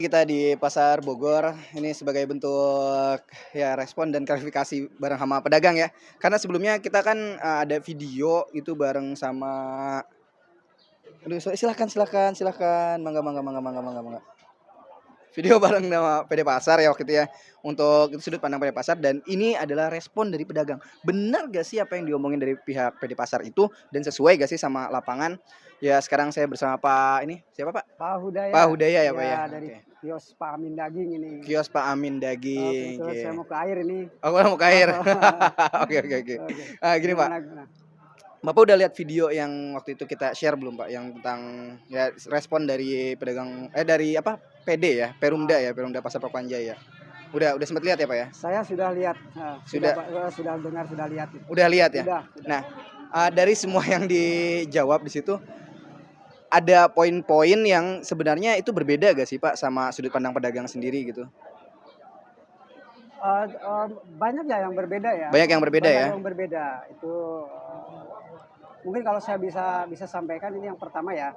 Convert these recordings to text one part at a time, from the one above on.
Kita di Pasar Bogor ini sebagai bentuk ya respon dan klarifikasi bareng sama pedagang ya. Karena sebelumnya kita kan ada video itu bareng sama aduh silakan silakan silakan mangga mangga mangga mangga mangga mangga. Video bareng sama PD Pasar ya waktu itu ya. Untuk itu sudut pandang PD Pasar dan ini adalah respon dari pedagang. Benar gak sih apa yang diomongin dari pihak PD Pasar itu dan sesuai gak sih sama lapangan? Ya sekarang saya bersama Pak ini siapa Pak? Pak Pak Hudaya, Hudaya ya Pak ya. ya dari Oke. kios Pak Amin Daging ini. Kios Pak Amin Daging. Kebetulan Oke. saya mau ke air ini. Aku mau ke air. Oke oke oke. Oke. Gini Pak, Gimana gimana? Bapak udah lihat video yang waktu itu kita share belum Pak? Yang tentang ya respon dari pedagang dari apa? PD ya, Perumda Ah, ya, Perumda Pasar Pakuanjaya. Udah sempat lihat ya Pak ya? saya sudah lihat, Sudah sudah dengar, sudah lihat itu. udah lihat ya? Sudah. Nah, dari semua yang dijawab di situ ada poin-poin yang sebenarnya itu berbeda gak sih Pak sama sudut pandang pedagang sendiri gitu? Banyak ya yang berbeda ya. Banyak yang berbeda Banyak ya? yang berbeda. Itu mungkin kalau saya bisa sampaikan ini yang pertama ya.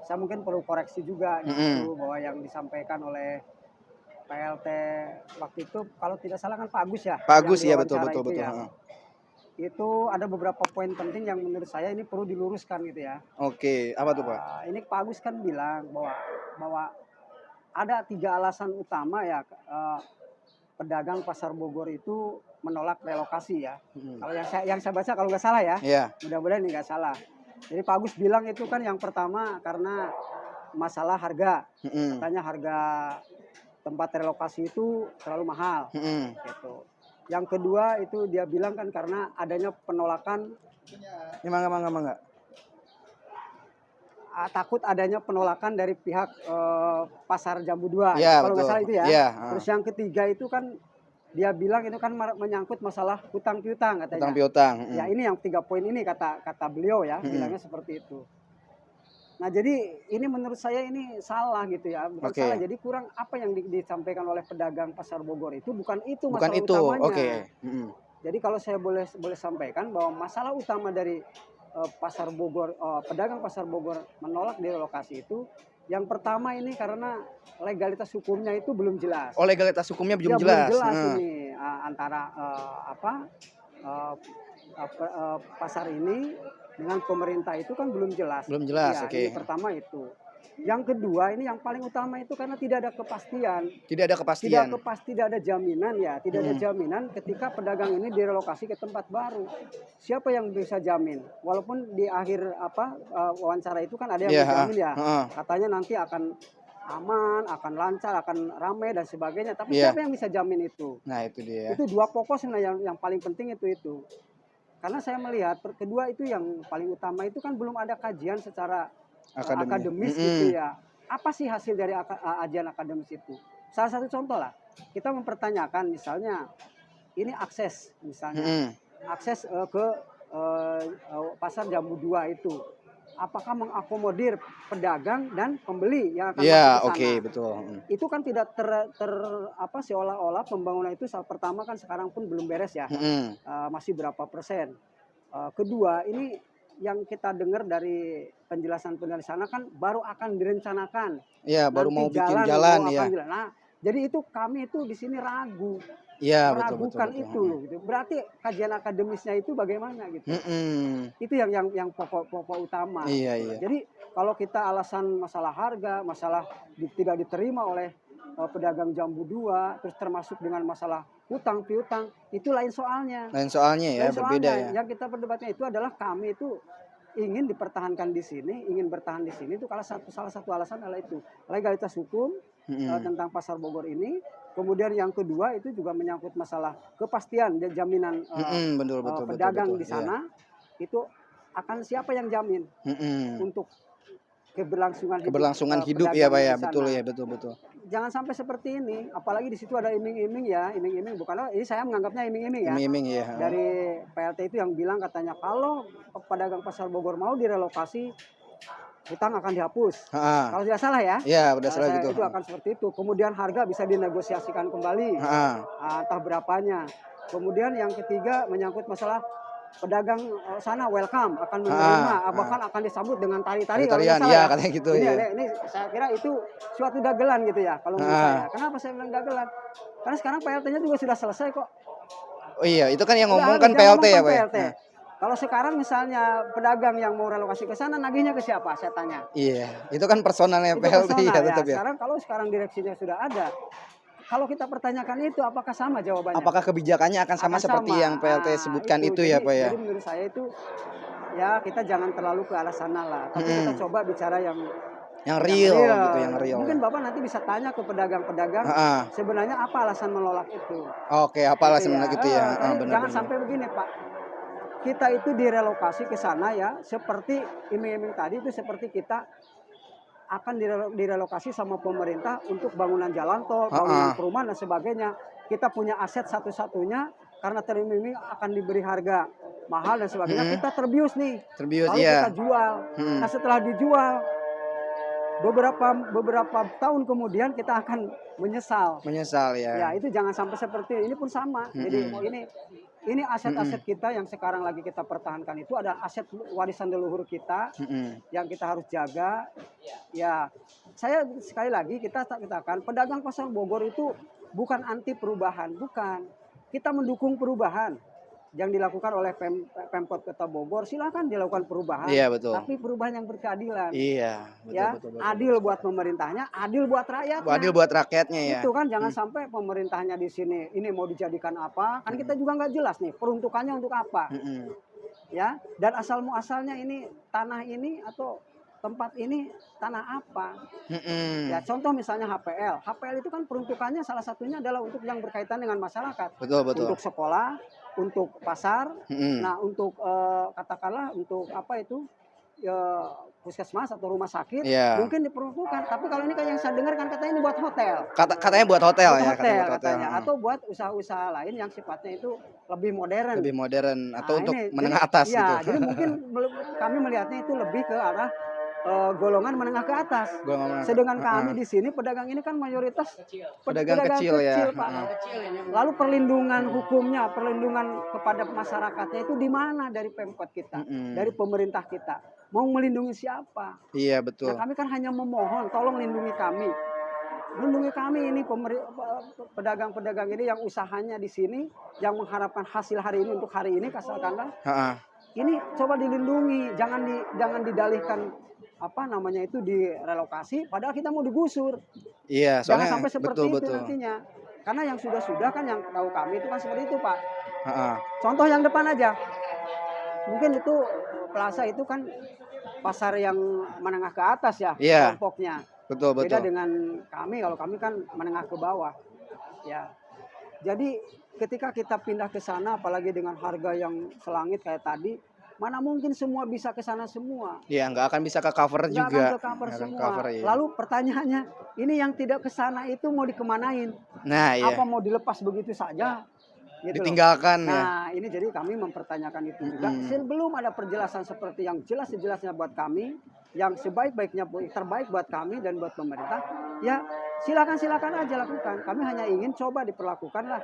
Saya mungkin perlu koreksi juga di Mm-mm. situ bahwa yang disampaikan oleh PLT waktu itu kalau tidak salah kan Pak Agus ya Pak yang Agus ya betul diwawancara betul itu betul. ya. Heeh. Itu ada beberapa poin penting yang menurut saya ini perlu diluruskan gitu ya. Oke, apa tuh Pak? Ini Pak Agus kan bilang bahwa ada 3 alasan utama ya pedagang pasar Bogor itu menolak relokasi ya. Mm. Kalau yang saya baca kalau nggak salah ya, Iya. mudah-mudahan ini nggak salah. Jadi Pak Agus bilang itu kan yang pertama karena masalah harga. Mm-mm. Katanya harga tempat relokasi itu terlalu mahal Mm-mm. gitu. Yang kedua itu dia bilang kan karena adanya penolakan Ya, mangga mangga mangga. takut adanya penolakan dari pihak pasar Jambu 2 Iya kalau nggak betul. salah itu ya. Iya. Terus yang ketiga itu kan dia bilang itu kan menyangkut masalah hutang piutang Utang katanya. piutang. Ya ini yang 3 poin ini kata beliau ya bilangnya seperti itu. Nah jadi ini menurut saya ini salah gitu ya, bukan Oke. salah. Jadi kurang apa yang disampaikan oleh pedagang pasar Bogor itu bukan itu Bukan masalah itu. utamanya. Oke. Jadi kalau saya boleh sampaikan bahwa masalah utama dari pasar Bogor, pedagang pasar Bogor menolak direlokasi itu, yang pertama ini karena legalitas hukumnya itu belum jelas. Oh legalitas hukumnya belum Ya belum jelas. jelas ini antara pasar ini dengan pemerintah itu kan belum jelas. Belum jelas. Ya, Oke. ini pertama itu. Yang kedua ini yang paling utama itu karena tidak ada kepastian. Tidak ada kepastian. Tidak ada jaminan ya, tidak ada jaminan ketika pedagang ini direlokasi ke tempat baru. Siapa yang bisa jamin? Walaupun di akhir wawancara itu kan ada yang menjamin ya. Katanya nanti akan aman, akan lancar, akan ramai dan sebagainya. Tapi siapa yang bisa jamin itu? Nah itu dia. Itu 2 pokok sebenarnya yang paling penting itu. Karena saya melihat kedua itu yang paling utama itu kan belum ada kajian secara akademis gitu ya. Apa sih hasil dari kajian akademis itu? Salah satu contoh lah, kita mempertanyakan misalnya ini akses misalnya, akses ke pasar Jambu 2 itu. Apakah mengakomodir pedagang dan pembeli yang akan masuk ke sana? Oke, betul. Itu kan tidak seolah-olah pembangunan itu pertama kan sekarang pun belum beres ya. Masih berapa persen. Kedua, ini yang kita dengar dari penjelasan sana kan baru akan direncanakan. Iya, baru mau bikin jalan jalan ya. Nah, jadi itu kami itu di sini ragu. Iya, Meragukan betul. itu loh gitu. Berarti kajian akademisnya itu bagaimana gitu. Itu yang pokok utama. Iya. Jadi kalau kita alasan masalah harga, masalah tidak diterima oleh pedagang Jambu 2, terus termasuk dengan masalah hutang piutang, itu lain soalnya. Lain soalnya ya, berbeda ya. Yang kita perdebatkan itu adalah kami itu ingin dipertahankan di sini, ingin bertahan di sini itu salah satu alasan adalah itu legalitas hukum tentang pasar Bogor ini. Kemudian yang kedua itu juga menyangkut masalah kepastian dan jaminan pedagang di sana itu akan siapa yang jamin untuk keberlangsungan hidup ya Pak ya, betul ya, betul. Jangan sampai seperti ini, apalagi di situ ada iming-iming ya, iming-iming bukan ini saya menganggapnya iming-iming ya. Iming-iming ya. Dari PLT itu yang bilang katanya kalau pedagang pasar Bogor mau direlokasi hutang akan dihapus. Kalau tidak salah ya. Iya, udah salah gitu. Itu akan seperti itu. Kemudian harga bisa dinegosiasikan kembali. Entah berapanya. Kemudian yang ketiga menyangkut masalah pedagang sana welcome, akan menerima, Heeh, bahkan akan disambut dengan tari-tari kalau nggak tari-tarian, salah iya ya. katanya gitu Ini ya. ini saya kira itu suatu dagelan gitu ya kalau menurut Heeh. saya. Kenapa saya bilang dagelan? Karena sekarang PLT-nya juga sudah selesai kok. Oh iya, itu kan yang Udah ngomong habis, kan yang PLT ngomong ya, kan Pak, ya? PLT. Heeh. Kalau sekarang misalnya pedagang yang mau relokasi ke sana nagihnya ke siapa? Saya tanya. Iya, itu kan personalnya Itu PLT ya personal ya. tetap ya. Kalau sekarang direksinya sudah ada, kalau kita pertanyakan itu apakah sama jawabannya? Apakah kebijakannya akan sama Akan seperti sama. yang PLT sebutkan itu ya, Pak, ya? Jadi menurut saya itu ya kita jangan terlalu ke arah sana lah. Tapi kita Mhm. coba bicara Yang yang real real. gitu, yang real ya. Mungkin Bapak nanti bisa tanya ke pedagang-pedagang Heeh. sebenarnya apa alasan menolak itu. Oke, apalah Gitu ya. sebenarnya gitu ya? Heeh, Tadi bener jangan bener. sampai begini, Pak. Kita itu direlokasi ke sana ya, seperti iming-iming tadi itu seperti kita akan direlokasi sama pemerintah untuk bangunan jalan tol, bangunan Heeh. perumahan dan sebagainya. Kita punya aset satu-satunya karena teriming-iming akan diberi harga mahal dan sebagainya. Mhm. Kita terbius nih, Terbius, lalu kita iya. jual. Mhm. Nah setelah dijual, beberapa tahun kemudian kita akan menyesal. Menyesal Ya ya. itu jangan sampai seperti ini pun sama. Jadi Mhm. ini aset-aset Mhm. kita yang sekarang lagi kita pertahankan itu ada aset warisan leluhur kita Mhm. yang kita harus jaga. Ya, saya sekali lagi kita katakan pedagang pasar Bogor itu bukan anti perubahan, bukan. Kita mendukung perubahan yang dilakukan oleh Pemkot Kota Bogor. Silakan dilakukan perubahan, Iya betul. tapi perubahan yang berkeadilan. Iya, betul Ya, betul betul. adil buat pemerintahnya, adil buat Adil rakyatnya. buat rakyatnya ya. Itu kan jangan Mhm. sampai pemerintahnya di sini ini mau dijadikan apa, kan kita juga nggak jelas nih peruntukannya untuk apa. Mhm. Ya, dan asal muasalnya ini tanah ini atau tempat ini tanah apa. Ya, Mhm. contoh misalnya HPL. HPL itu kan peruntukannya salah satunya adalah untuk yang berkaitan dengan masyarakat. Betul betul. Untuk sekolah, untuk pasar, Mhm. nah untuk katakanlah untuk apa itu ya, puskesmas atau rumah sakit Iya. mungkin diperuntukkan. Tapi kalau ini kan yang saya dengar kan katanya ini buat hotel. Katanya buat hotel Buat ya, katanya hotel buat hotel, katanya heeh. atau buat usaha-usaha lain yang sifatnya itu lebih modern. Lebih modern atau Nah, untuk ini jadi menengah atas gitu. iya, jadi mungkin kami melihatnya itu lebih ke arah golongan menengah ke atas. Gua ngomong Sedangkan heeh. kami di sini pedagang ini kan mayoritas Pedagang pedagang kecil ya, kecil, Pak. heeh. Lalu perlindungan hukumnya, perlindungan kepada masyarakatnya itu di mana dari Pemkot kita, dari Mhm. pemerintah kita. Mau melindungi siapa? Iya Nah, betul. kami kan hanya memohon, tolong lindungi kami. Lindungi kami ini pedagang-pedagang ini yang usahanya di sini, yang mengharapkan hasil hari ini untuk hari ini, katakanlah. Heeh. Ini coba dilindungi, jangan didalihkan apa namanya itu direlokasi, padahal kita mau digusur. Iya, Jangan soalnya sampai betul seperti itu betul. nantinya. Karena yang sudah-sudah kan yang tahu kami itu kan seperti itu, Pak. Heeh. Contoh yang depan aja. Mungkin itu plaza itu kan pasar yang menengah ke atas ya Iya, kelompoknya. betul Beda betul. dengan kami, kalau kami kan menengah ke bawah. Ya. Jadi ketika kita pindah ke sana apalagi dengan harga yang selangit kayak tadi, mana mungkin semua bisa ke sana semua. Iya, nggak akan bisa ke-cover Nggak akan juga. ke cover Nggak akan semua. cover, iya. Lalu pertanyaannya, ini yang tidak ke sana itu mau dikemanain? Nah, Apa iya. mau dilepas begitu saja? Gitu loh. Ditinggalkan ya. Nah, ini jadi kami mempertanyakan itu juga. Mhm. Sebelum ada perjelasan seperti yang jelas-jelasnya buat kami, yang sebaik-baiknya terbaik buat kami dan buat pemerintah, ya silakan aja lakukan. Kami hanya ingin coba diperlakukanlah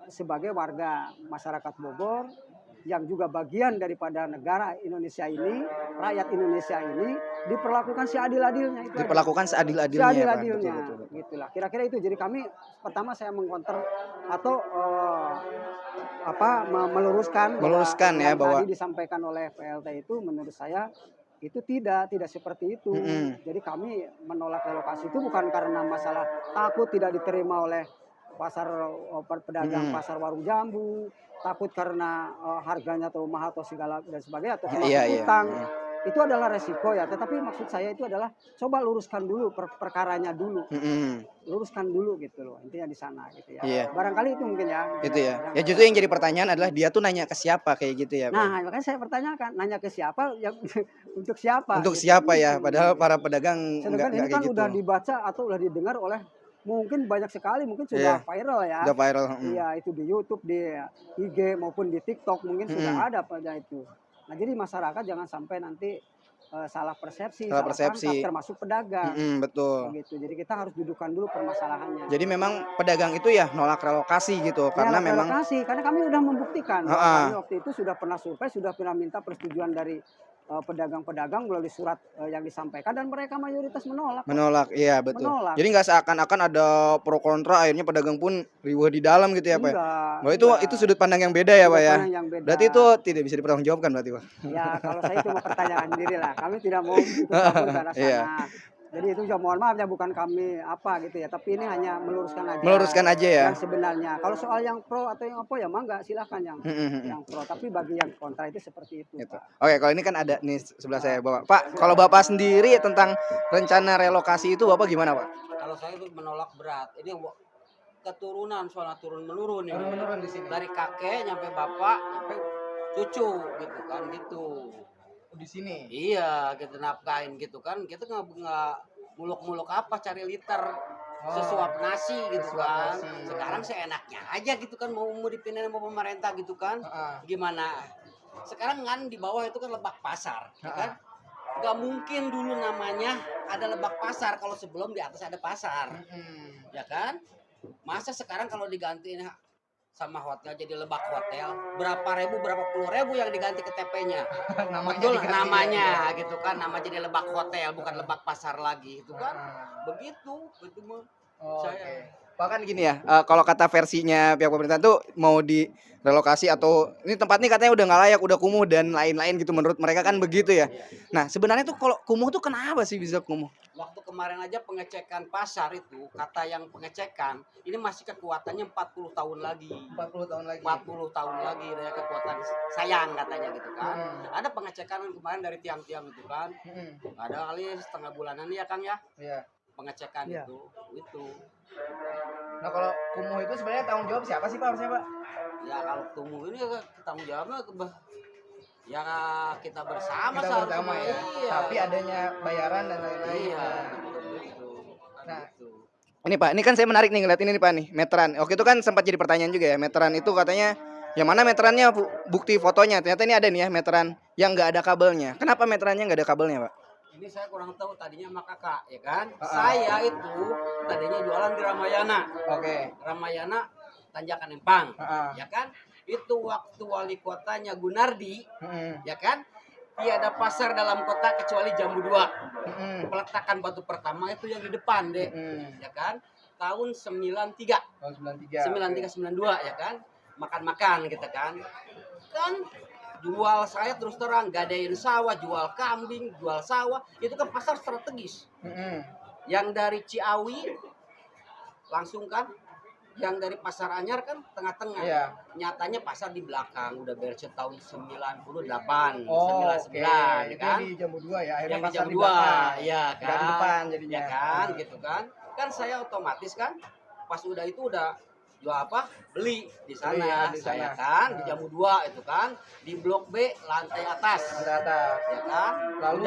sebagai warga masyarakat Bogor yang juga bagian daripada negara Indonesia ini, rakyat Indonesia ini diperlakukan seadil-adilnya itu aja. Diperlakukan seadil-adilnya ya, Pak. Betul Seadil-adilnya, betul betul. gitulah. Kira-kira itu. Jadi kami pertama saya mengkonter atau meluruskan bahwa Meluruskan ya yang bahwa tadi disampaikan oleh PLT itu menurut saya itu tidak seperti itu. mhm. Jadi kami menolak relokasi itu bukan karena masalah takut tidak diterima oleh pedagang Mhm. pasar warung jambu, takut karena harganya terlalu mahal atau segala dan sebagainya atau Iya termasuk iya. utang. Mhm. Itu adalah resiko ya, tetapi maksud saya itu adalah coba luruskan dulu perkaranya dulu. Mhm. Luruskan dulu gitu loh, intinya di sana gitu ya. Iya, Barangkali itu mungkin ya itu ya. yang Ya justru saya. yang jadi pertanyaan adalah dia tuh nanya ke siapa kayak gitu ya, Pak, ya? Nah, makanya saya pertanyakan, nanya ke siapa yang untuk siapa Untuk gitu. siapa ya? Padahal para pedagang Sedangkan nggak ini kayak kan gitu. udah dibaca atau udah didengar oleh mungkin banyak sekali, mungkin Iya, sudah viral ya. udah viral, mhm. Iya, itu di YouTube, di IG maupun di TikTok mungkin sudah Mhm. ada pada itu. Nah, jadi masyarakat jangan sampai nanti salah persepsi, Salah salah persepsi. tangkap, termasuk pedagang. Betul. Begitu. Jadi kita harus dudukan dulu permasalahannya. Jadi memang pedagang itu ya nolak relokasi gitu Ya, karena memang relokasi, karena kami udah membuktikan bahwa heeh, kami waktu itu sudah pernah survei, sudah pernah minta persetujuan dari pedagang-pedagang melalui surat yang disampaikan dan mereka mayoritas menolak kok. menolak, iya betul. Menolak. Jadi nggak seakan-akan ada pro kontra akhirnya pedagang pun riweuh di dalam gitu ya, Pak, ya? Bahwa itu Enggak. sudut pandang yang beda ya, Pak, Sudut ya? pandang yang beda. Berarti itu tidak bisa dipertanggungjawabkan berarti, Pak? Ya, kalau saya itu mempertanyakan diri lah. Kami tidak mau ikut campur ke arah Iya. sana. Jadi itu juga mohon maaf ya, bukan kami apa gitu ya, tapi ini hanya meluruskan aja. Meluruskan aja ya. Yang sebenarnya. Kalau soal yang pro atau yang apa ya mangga silahkan yang Mhm. yang pro. Tapi bagi yang kontra itu seperti itu, Gitu. Pak. Oke, kalau ini kan ada nih sebelah saya, Bapak. Pak, kalau Bapak sendiri tentang rencana relokasi itu Bapak gimana, Pak? Kalau saya itu menolak berat. Ini keturunan soalnya turun menurun ini. Menurun di sini. Dari kakek nyampe bapak nyampe cucu gitu kan gitu. Di sini. Iya, kita nafkain gitu kan. Kita nggak muluk-muluk apa cari liter sesuap nasi gitu sesuap kan. nasi. Sekarang seenaknya aja gitu kan mau dipindahin sama pemerintah gitu kan. Heeh. Gimana? Sekarang kan di bawah itu kan Lebak Pasar, ya kan? Gak mungkin dulu namanya ada Lebak Pasar kalau sebelum di atas ada pasar, ya kan? Masa sekarang kalau digantiin sama hotel jadi Lebak Hotel, berapa puluh ribu yang diganti KTP-nya? Betul namanya gitu kan, nama jadi Lebak Hotel bukan Lebak Pasar lagi, itu kan? Begitu mah. Saya. Bahkan gini ya, kalau kata versinya pihak pemerintah tuh mau direlokasi atau ini tempat nih katanya udah nggak layak, udah kumuh dan lain-lain gitu menurut mereka kan begitu ya. Nah sebenarnya tuh kalau kumuh tuh kenapa sih bisa kumuh? Waktu kemarin aja pengecekan pasar itu, kata yang pengecekan, ini masih kekuatannya 40 tahun lagi. 40 tahun lagi. 40 tahun lagi dari kekuatan sayang katanya gitu kan. Ada pengecekan kemarin dari tiang-tiang gitu kan. Ada kali setengah bulanan ya Kang ya. Iya. Pengecekan Iya. itu. Nah kalau kumuh itu sebenarnya tanggung jawab siapa sih Pak harusnya Pak? Ya kalau tumbuh ini tanggung jawabnya ya kita bersama Kita seharusnya. bersama ya. Iya. Tapi adanya bayaran dan lain-lain. Iya. Nah, ini Pak, ini kan saya menarik nih ngeliat ini nih Pak nih, meteran. Oke itu kan sempat jadi pertanyaan juga ya, meteran itu katanya yang mana meterannya bukti fotonya. Ternyata ini ada nih ya meteran yang nggak ada kabelnya. Kenapa meterannya nggak ada kabelnya Pak? Ini saya kurang tahu tadinya sama kakak ya kan. Saya itu tadinya jualan di Ramayana. Oke. Ramayana Tanjakan Empang. Heeh. Ya kan? Itu waktu wali kotanya Gunardi, ya kan? Tiada pasar dalam kota kecuali Jambu 2. Peletakan batu pertama itu yang di depan deh. Ya kan? Tahun 93. Tahun 93. 93 92 ya kan? Makan-makan gitu kan. Kan jual saya terus terang gadain sawah, jual kambing, jual sawah, itu kan pasar strategis. Yang dari Ciawi langsung kan, yang dari Pasar Anyar kan tengah-tengah. Iya. Nyatanya pasar di belakang udah beres tahun 98, Oh, 99 ya kan. di Jambu 2 ya, akhirnya Yang di pasar jam di 2, belakang. ya Nggak kan. di depan jadinya. Ya kan, gitu kan. Kan saya otomatis kan pas udah itu udah jual apa? Beli di sana. Beli ya, di Saya sana. kan di Jambu 2 itu kan di Blok B lantai atas. Ada atas. Ya kan? Lalu?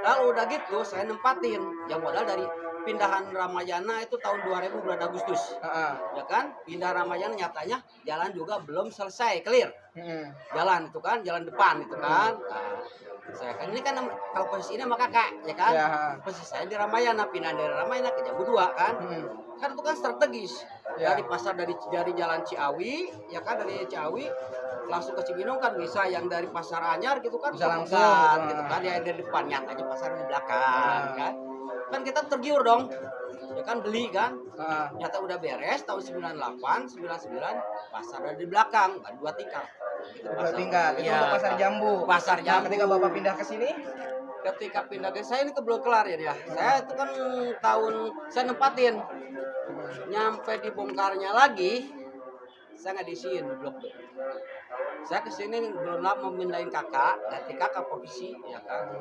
Lalu udah gitu saya nempatin yang modal dari pindahan Ramayana itu tahun 2000 bulan Agustus. Ya kan? Pindah Ramayana nyatanya jalan juga belum selesai clear. Jalan itu kan, jalan depan itu kan. Nah, saya kan ini kan kalau posisi ini sama kakak ya kan. Ya. Posisi saya di Ramayana, pindah dari Ramayana ke Jambu 2 kan. Kan itu kan strategis. Ya. Dari pasar dari jalan Ciawi, ya kan dari Ciawi langsung ke Cibinong kan bisa, yang dari Pasar Anyar gitu kan Bisa langsung, gitu kan, ya dari depan, nyatanya pasar di belakang kan. Kan kita tergiur dong. Ya kan beli kan. Nyata udah beres tahun 98, 99 pasar ada di belakang, kan 2 tingkat. Gitu, Dua tingkat. Itu Iya, untuk pasar Jambu. Pasar Nah, Jambu. ketika Bapak pindah ke sini, Ketika pindah ke saya ini ke belum kelar ya. Saya itu kan tahun saya nempatin. Nyampe dibongkarnya lagi, saya nggak diisiin di Blok B. Saya kesini belum lama memindahin kakak, ganti kakak posisi ya kan.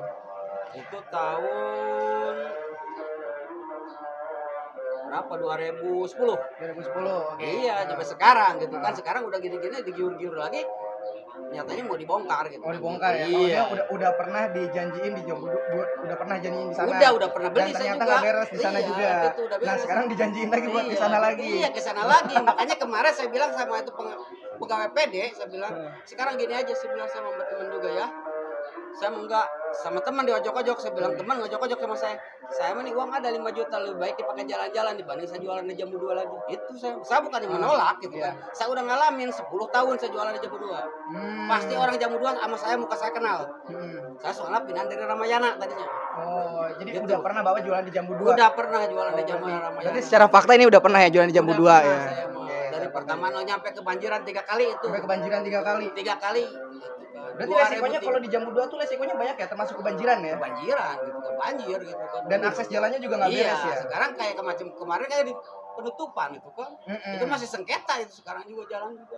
Itu tahun berapa? 2010. 2010. Oke. Iya, sampai sekarang gitu kan. Sekarang udah gini-gini digiur-giur lagi. Nyatanya mau dibongkar gitu. Oh dibongkar ya. Iya. Maksudnya udah pernah dijanjiin di Jambu, udah pernah janjiin di sana. Udah pernah beli Dan saya ternyata juga. nggak beres di sana Iya, juga. itu udah Nah beres. sekarang dijanjiin lagi buat di sana lagi. Iya, ke sana lagi. Makanya kemarin saya bilang sama itu pegawai PD, saya bilang, sekarang gini aja, saya bilang sama teman juga ya. Saya enggak sama teman diojok-ojok, saya bilang teman ngojok-ojok sama saya mah nih uang ada 5 juta lebih baik dipakai jalan-jalan dibanding saya jualan di jam 2 lagi. Itu saya bukan yang menolak gitu kan. Saya udah ngalamin 10 tahun saya jualan di jam 2. Pasti orang jam 2 sama saya muka saya kenal. Saya soalnya pindahan dari Ramayana tadinya. Oh, jadi Gitu. udah pernah Bapak jualan di Jambu 2? Udah pernah jualan di jam Ramayana. Berarti secara fakta ini udah pernah ya jualan di Jambu 2 Udah ya? pernah saya mah. Dari pertama nyampe kebanjiran 3 kali itu. Sampai kebanjiran 3 kali. 3 kali. Berarti resikonya kalau di Jambu 2 tuh resikonya banyak ya, termasuk kebanjiran ya? kebanjiran gitu kan, banjir gitu kan. Dan akses jalannya juga nggak iya, beres ya? sekarang kayak kemarin kayak di penutupan itu kan. Itu masih sengketa itu sekarang juga jalan juga.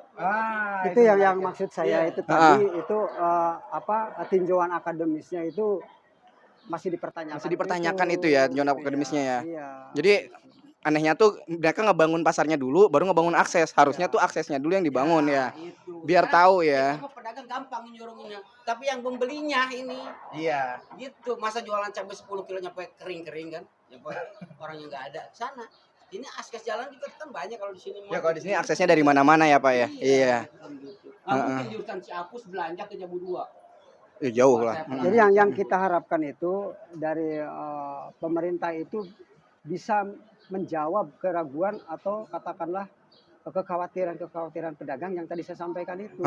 Itu yang menarik ya. maksud saya Iya. itu tadi itu tinjauan akademisnya itu masih dipertanyakan itu ya, tinjauan akademisnya ya. Iya. Jadi anehnya tuh mereka ngebangun pasarnya dulu, baru ngebangun akses. Harusnya tuh aksesnya dulu yang dibangun ya. Itu. Biar tahu ya. Itu mah pedagang gampang nyuruhnya, tapi yang pembelinya ini Iya. gitu. Masa jualan cabai 10 kilo nyampe kering-kering kan? Nyampe orang yang nggak ada sana. Ini akses jalan juga kan banyak kalau di sini. Ya kalau di sini aksesnya dari mana-mana ya Pak ya. Iya. Nggak mungkin jurusan Ciapus belanja ke Jambu 2. Jauh lah. Jadi yang kita harapkan itu dari pemerintah itu bisa menjawab keraguan atau katakanlah kekhawatiran pedagang yang tadi saya sampaikan itu.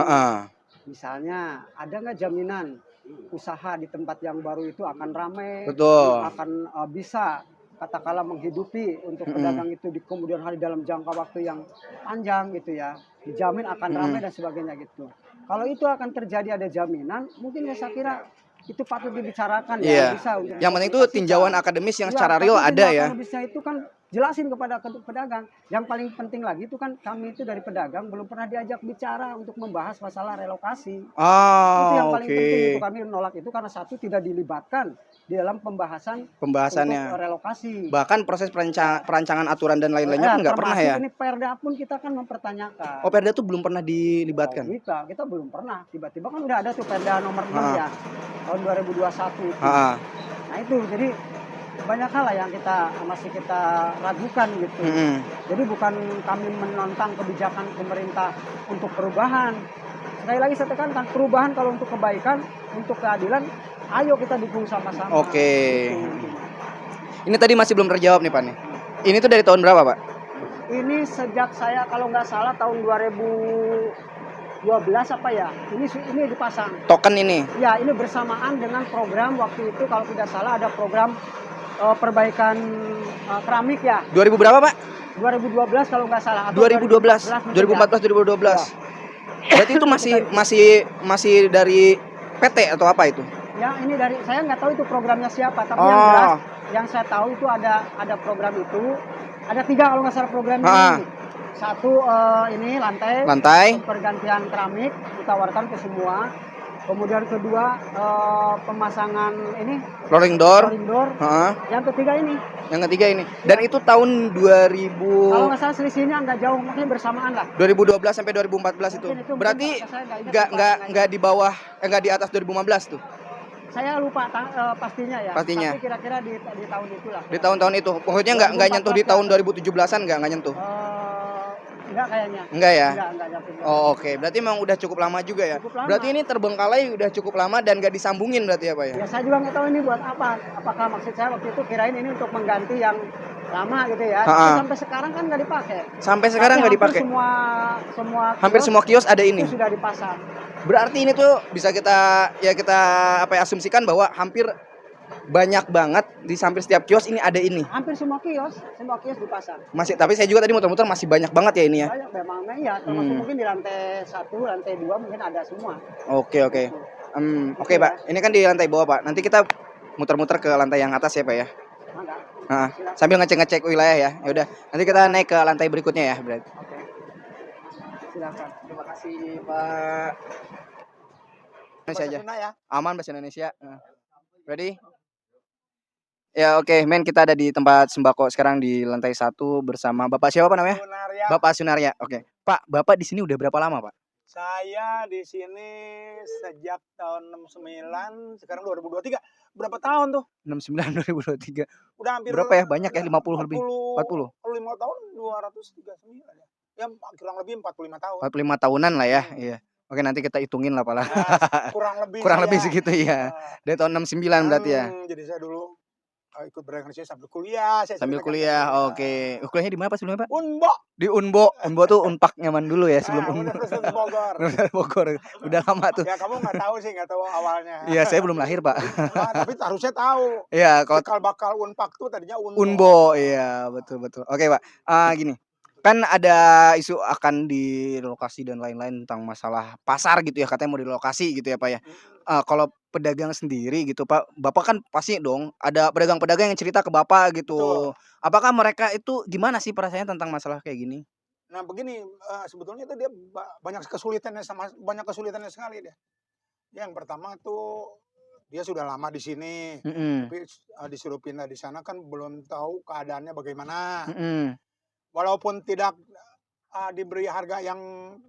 Misalnya ada nggak jaminan usaha di tempat yang baru itu akan ramai, Betul. akan bisa katakanlah menghidupi untuk pedagang itu di kemudian hari dalam jangka waktu yang panjang gitu ya, dijamin akan ramai dan sebagainya gitu. Kalau itu akan terjadi ada jaminan, mungkin saya kira itu patut dibicarakan ya. Bisa untuk yang penting itu tinjauan akademis yang secara real ada ya. Akademisnya itu kan jelasin kepada pedagang. Yang paling penting lagi itu kan kami itu dari pedagang belum pernah diajak bicara untuk membahas masalah relokasi. Itu yang paling penting itu kami menolak itu karena satu tidak dilibatkan di dalam pembahasannya untuk relokasi. Bahkan proses perancangan aturan dan lain-lainnya pun nggak pernah ya. Ini Perda pun kita kan mempertanyakan. Oh, Perda tuh belum pernah dilibatkan. Kita belum pernah. Tiba-tiba kan udah ada tuh Perda nomor 6 ya tahun 2021 itu. Nah itu jadi banyak hal lah yang masih kita ragukan gitu. Jadi bukan kami menentang kebijakan pemerintah untuk perubahan. Sekali lagi saya tekankan perubahan kalau untuk kebaikan, untuk keadilan, ayo kita dukung sama-sama. Oke. Ini tadi masih belum terjawab nih Pak nih. Ini tuh dari tahun berapa Pak? Ini sejak saya kalau nggak salah tahun 2012 apa ya? Ini dipasang. Token ini. Ya, ini bersamaan dengan program waktu itu kalau tidak salah ada program perbaikan keramik ya. 2000 berapa Pak? 2012 kalau nggak salah. 2012, 2014, 2012. Berarti itu masih dari PT atau apa itu? Ya, ini dari saya nggak tahu itu programnya siapa, tapi yang saya tahu itu ada program itu. Ada 3 kalau nggak salah program ini. Satu ini lantai. Pergantian keramik ditawarkan ke semua. Kemudian kedua pemasangan ini rolling door. Yang ketiga ini. Dan itu tahun 2000. Kalau nggak salah selisihnya nggak jauh, mungkin bersamaan lah. 2012 sampai 2014 itu. Berarti nggak di bawah, nggak di atas 2015 tuh. Saya lupa pastinya ya. Pastinya. Tapi kira-kira di tahun itulah. Di tahun-tahun itu. Pokoknya nggak nyentuh di tahun 2017-an nggak nyentuh. Enggak kayaknya. Enggak ya? Enggak. Oh, oke. Berarti memang udah cukup lama juga ya? Cukup lama. Berarti ini terbengkalai udah cukup lama dan nggak disambungin berarti ya Pak ya? Ya saya juga nggak tahu ini buat apa. Apakah maksud saya waktu itu kirain ini untuk mengganti yang lama gitu ya. Tapi sampai sekarang kan nggak dipakai. Sampai sekarang nggak dipakai? Hampir semua kios ada ini? Itu sudah dipasang. Berarti ini tuh bisa kita asumsikan bahwa hampir banyak banget di hampir setiap kios ini ada ini. Hampir semua kios dipasang. Masih, tapi saya juga tadi muter-muter masih banyak banget ya ini ya. Banyak memang ya, termasuk mungkin di lantai 1, lantai 2 mungkin ada semua. Oke. Oke Pak, ini kan di lantai bawah Pak. Nanti kita muter-muter ke lantai yang atas ya Pak ya. Sambil ngecek wilayah ya. Ya udah, nanti kita naik ke lantai berikutnya ya berarti. Oke. Silakan. Terima kasih Pak. Indonesia aja. Aman bahasa Indonesia. Ready? Ya oke, men, kita ada di tempat sembako sekarang di lantai 1 bersama Bapak siapa Pak namanya? Sunarya. Bapak Sunarya. Oke. Pak, Bapak di sini udah berapa lama, Pak? Saya di sini sejak tahun 69, sekarang 2023. Berapa tahun tuh? 69 2023. Udah hampir berapa ya? Banyak ya, 50 lebih. 40. 45 tahun 239 ya. Ya kurang lebih 45 tahun. 45 tahunan lah ya. Iya. Oke, nanti kita hitungin lah pala. Nah, kurang lebih Kurang lebih saya, segitu ya. Dari tahun 69 berarti ya. Jadi saya dulu ikut berorganisasi sambil kuliah, saya Sambil ceritakan kuliah. tadi. Oke. Kuliahnya di mana Pak sebelumnya, Pak? Unbo. Di Unbo. Unbo tuh Unpak nyaman dulu ya sebelum Unbo. Universitas Bogor. Universitas Bogor. Udah lama tuh. Ya kamu nggak tahu sih, nggak tahu awalnya. Iya, saya belum lahir, Pak. Tapi harusnya tahu. Iya, kalau Cikal bakal Unpak tuh tadinya Unbo. Unbo, iya betul betul. Oke, Pak. Gini, kan ada isu akan direlokasi dan lain-lain tentang masalah pasar gitu ya, katanya mau direlokasi gitu ya, Pak ya. Kalau pedagang sendiri gitu, Pak, Bapak kan pasti dong ada pedagang-pedagang yang cerita ke Bapak gitu. Betul. Apakah mereka itu gimana sih perasaannya tentang masalah kayak gini? Nah begini, sebetulnya itu dia banyak kesulitannya sekali dia. Yang pertama tuh dia sudah lama di sini, Mhm, tapi disuruh pindah di sana kan belum tahu keadaannya bagaimana. mhm. Walaupun tidak diberi harga yang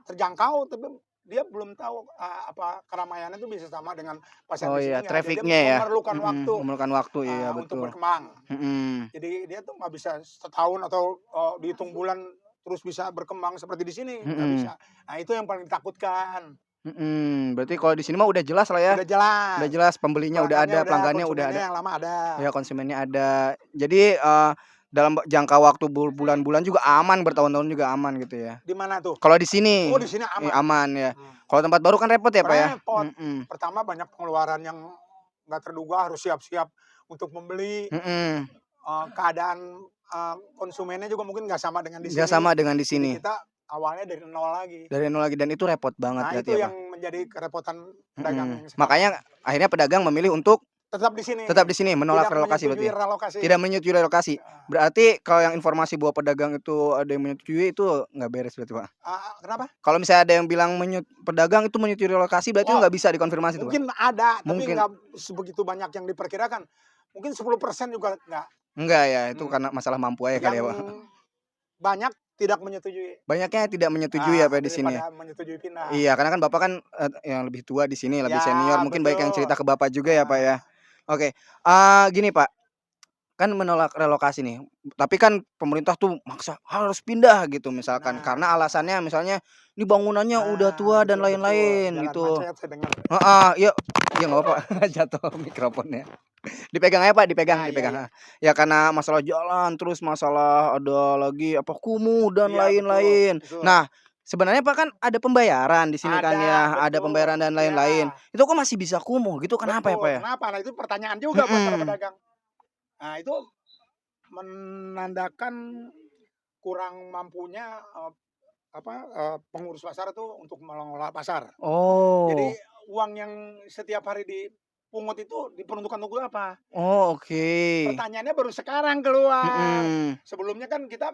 terjangkau, tapi dia belum tahu apa keramaiannya itu bisa sama dengan pasar Oh di sini iya, nggak. Jadi dia traffic-nya ya? memerlukan waktu Memerlukan waktu, iya untuk betul. berkembang. Mhm, Jadi dia tuh nggak bisa setahun atau dihitung bulan terus bisa berkembang seperti di sini, nggak mhm, bisa. Nah itu yang paling ditakutkan. mhm. Berarti kalau di sini mah udah jelas lah ya? Udah jelas, Udah jelas pembelinya udah ada, pelanggannya udah konsumennya ada. yang lama ada. Ya konsumennya ada. Jadi, dalam jangka waktu bulan-bulan juga aman, bertahun-tahun juga aman gitu ya? Di mana tuh? Kalau di sini, Oh di sini aman. aman ya. Hmm. Kalau tempat baru kan repot ya, Pak ya? Repot. Mhm, Pertama banyak pengeluaran yang nggak terduga, harus siap-siap untuk membeli. mhm. Keadaan konsumennya juga mungkin nggak sama dengan di Nggak sini. sama dengan di Jadi sini. kita awalnya dari nol lagi. Dari nol lagi dan itu repot banget Nah berarti itu ya, yang Pak? menjadi kerepotan pedagang Mhm. yang sekarang. Makanya akhirnya pedagang memilih untuk Tetap di sini. tetap di sini, menolak Tidak relokasi menyetujui berarti? relokasi. Tidak menyetujui relokasi. Berarti kalau yang informasi bahwa pedagang itu ada yang menyetujui itu nggak beres berarti, Pak? Kenapa? Kalau misalnya ada yang bilang pedagang itu menyetujui relokasi berarti itu Oh, nggak bisa dikonfirmasi tuh, Pak? mungkin ada, tapi Mungkin. nggak sebegitu banyak yang diperkirakan. Mungkin 10% juga nggak. Enggak ya, itu Hmm. karena masalah mampu aja kali ya, Yang Pak? banyak tidak menyetujui. Banyaknya tidak menyetujui ya, Pak, di sini? Daripada menyetujui pindah. Iya, karena kan Bapak kan, yang lebih tua di sini, lebih Ya, senior, mungkin baik yang betul. cerita ke Bapak juga ya, Pak, ya? Oke, gini, Pak, kan menolak relokasi nih, tapi kan pemerintah tuh maksa harus pindah gitu misalkan, Nah. karena alasannya misalnya, "Ini bangunannya udah Nah, tua dan betul, lain-lain," Jalan gitu. macet saya dengar. Heeh, iya iya nggak apa-apa, jatuh mikrofonnya. Dipegang aja, Pak, dipegang Iya, dipegang, iya. heeh. Ya karena masalah jalan, terus masalah ada lagi apa, kumuh dan Iya, lain-lain. betul. Nah, sebenarnya, Pak, kan ada pembayaran di sini kan ya, ada betul. pembayaran dan lain-lain. Iya, Itu kok masih bisa kumuh gitu, kenapa ya, betul. Pak, ya? Kenapa? Nah, itu pertanyaan juga buat para Mhm, pedagang. Nah, itu menandakan kurang mampunya pengurus pasar itu untuk mengelola pasar. Jadi oh, uang yang setiap hari dipungut itu diperuntukkan untuk apa? oh, oke. Pertanyaannya baru sekarang keluar. Mhm, Sebelumnya kan kita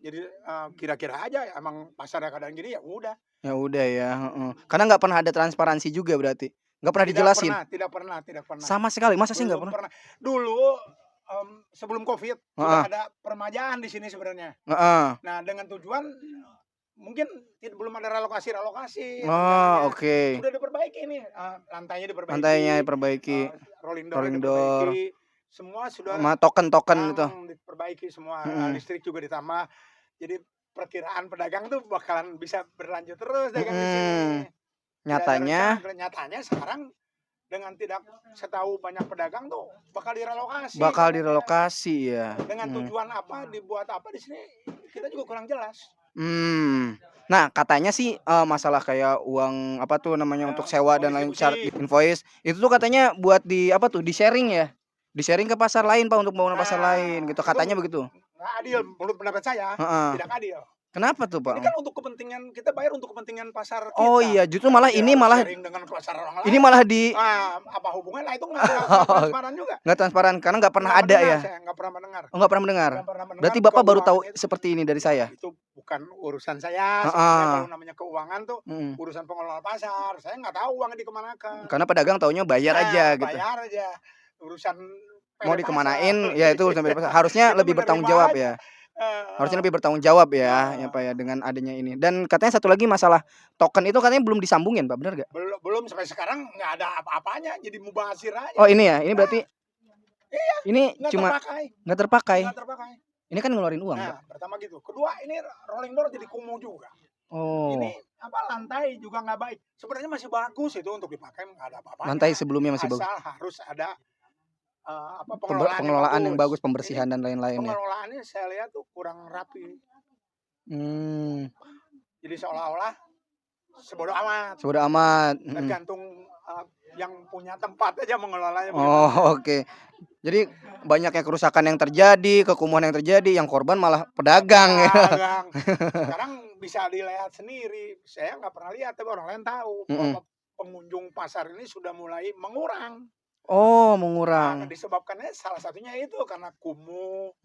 jadi kira-kira aja emang pasarnya keadaan gini ya udah. ya udah ya, heeh. Karena nggak pernah ada transparansi juga berarti? Nggak pernah dijelasin? Tidak pernah. Sama sekali, masa sih nggak Belum pernah? pernah. Dulu sebelum Covid sudah Heeh, ada permajaan di sini sebenarnya. heeh. Nah, dengan tujuan mungkin belum ada relokasi Oh, sebenarnya. oke. Sudah diperbaiki nih, lantainya diperbaiki, Lantainya diperbaiki, rolling door-nya rolling door, diperbaiki, semua sudah sama token-token itu. diperbaiki semua, Mhm, listrik juga ditambah. Jadi perkiraan pedagang tuh bakalan bisa berlanjut terus dagang di sini. mhm. Tidak ada Nyatanya rencana. Nyatanya sekarang dengan tidak setahu banyak pedagang tuh bakal direlokasi. bakal direlokasi ya? Dengan tujuan apa, dibuat apa di sini kita juga kurang jelas. Nah katanya sih, masalah kayak uang apa tuh namanya, untuk sewa dan lain Distribusi. invoice, itu tuh katanya buat di apa tuh, di-sharing ya? Di-sharing ke pasar lain, Pak, untuk bangunan pasar lain gitu, Itu katanya begitu? nggak adil menurut pendapat saya, Heeh. tidak adil. Kenapa tuh, Ini Pak? kan untuk kepentingan kita bayar untuk kepentingan pasar Oh kita. iya, justru Tapi malah dia ini harus malah sharing dengan pasar orang ini lain. malah di Apa hubungannya? Nah, itu nggak transparan juga. nggak transparan karena nggak pernah Nggak ada mendengar ya? saya, nggak pernah mendengar. Oh, nggak pernah mendengar? Nggak pernah mendengar Berarti Bapak baru tahu keuangan itu. seperti ini dari saya? Itu bukan urusan saya. Sebenarnya Heeh, kalau namanya keuangan tuh mhm. urusan pengelola pasar. Saya nggak tahu uangnya dikemanakan. Karena pedagang taunya bayar aja gitu. Bayar aja. Urusan Mau PD dikemanain, pasar. ya itu urusan dari pasar. Harusnya Kita lebih bertanggung menerima jawab aja. ya. Harusnya lebih bertanggung jawab ya Pak ya, dengan adanya ini. Dan katanya satu lagi masalah token itu katanya belum disambungin, Pak, bener nggak? Belum sampai sekarang nggak ada apa-apanya, jadi mubazir aja. Oh ini ya, ini berarti ini Nggak cuma terpakai. nggak terpakai. Nggak terpakai. Ini kan ngeluarin uang, Pak. Nah, pertama gitu. Kedua, ini rolling door jadi kumuh juga. Oh, Ini lantai juga nggak baik. Sebenarnya masih bagus itu untuk dipakai, nggak ada apa-apanya. Lantai sebelumnya masih bagus. Asal harus ada pengelolaan, pengelolaan yang bagus, Ini pembersihan dan lain-lain ya. pengelolaannya saya lihat tuh kurang rapi. Jadi seolah-olah sebodoh amat. Sebodoh amat. Tergantung yang punya tempat aja mengelolanya. Oh, oke. Jadi banyaknya kerusakan yang terjadi, kekumuhan yang terjadi, yang korban malah pedagang ya. Pedagang. Sekarang bisa dilihat sendiri. Saya nggak pernah lihat, tapi orang lain tahu bahwa pengunjung pasar ini sudah mulai mengurang. Oh, Nah, mengurang. disebabkannya salah satunya itu karena kumuh.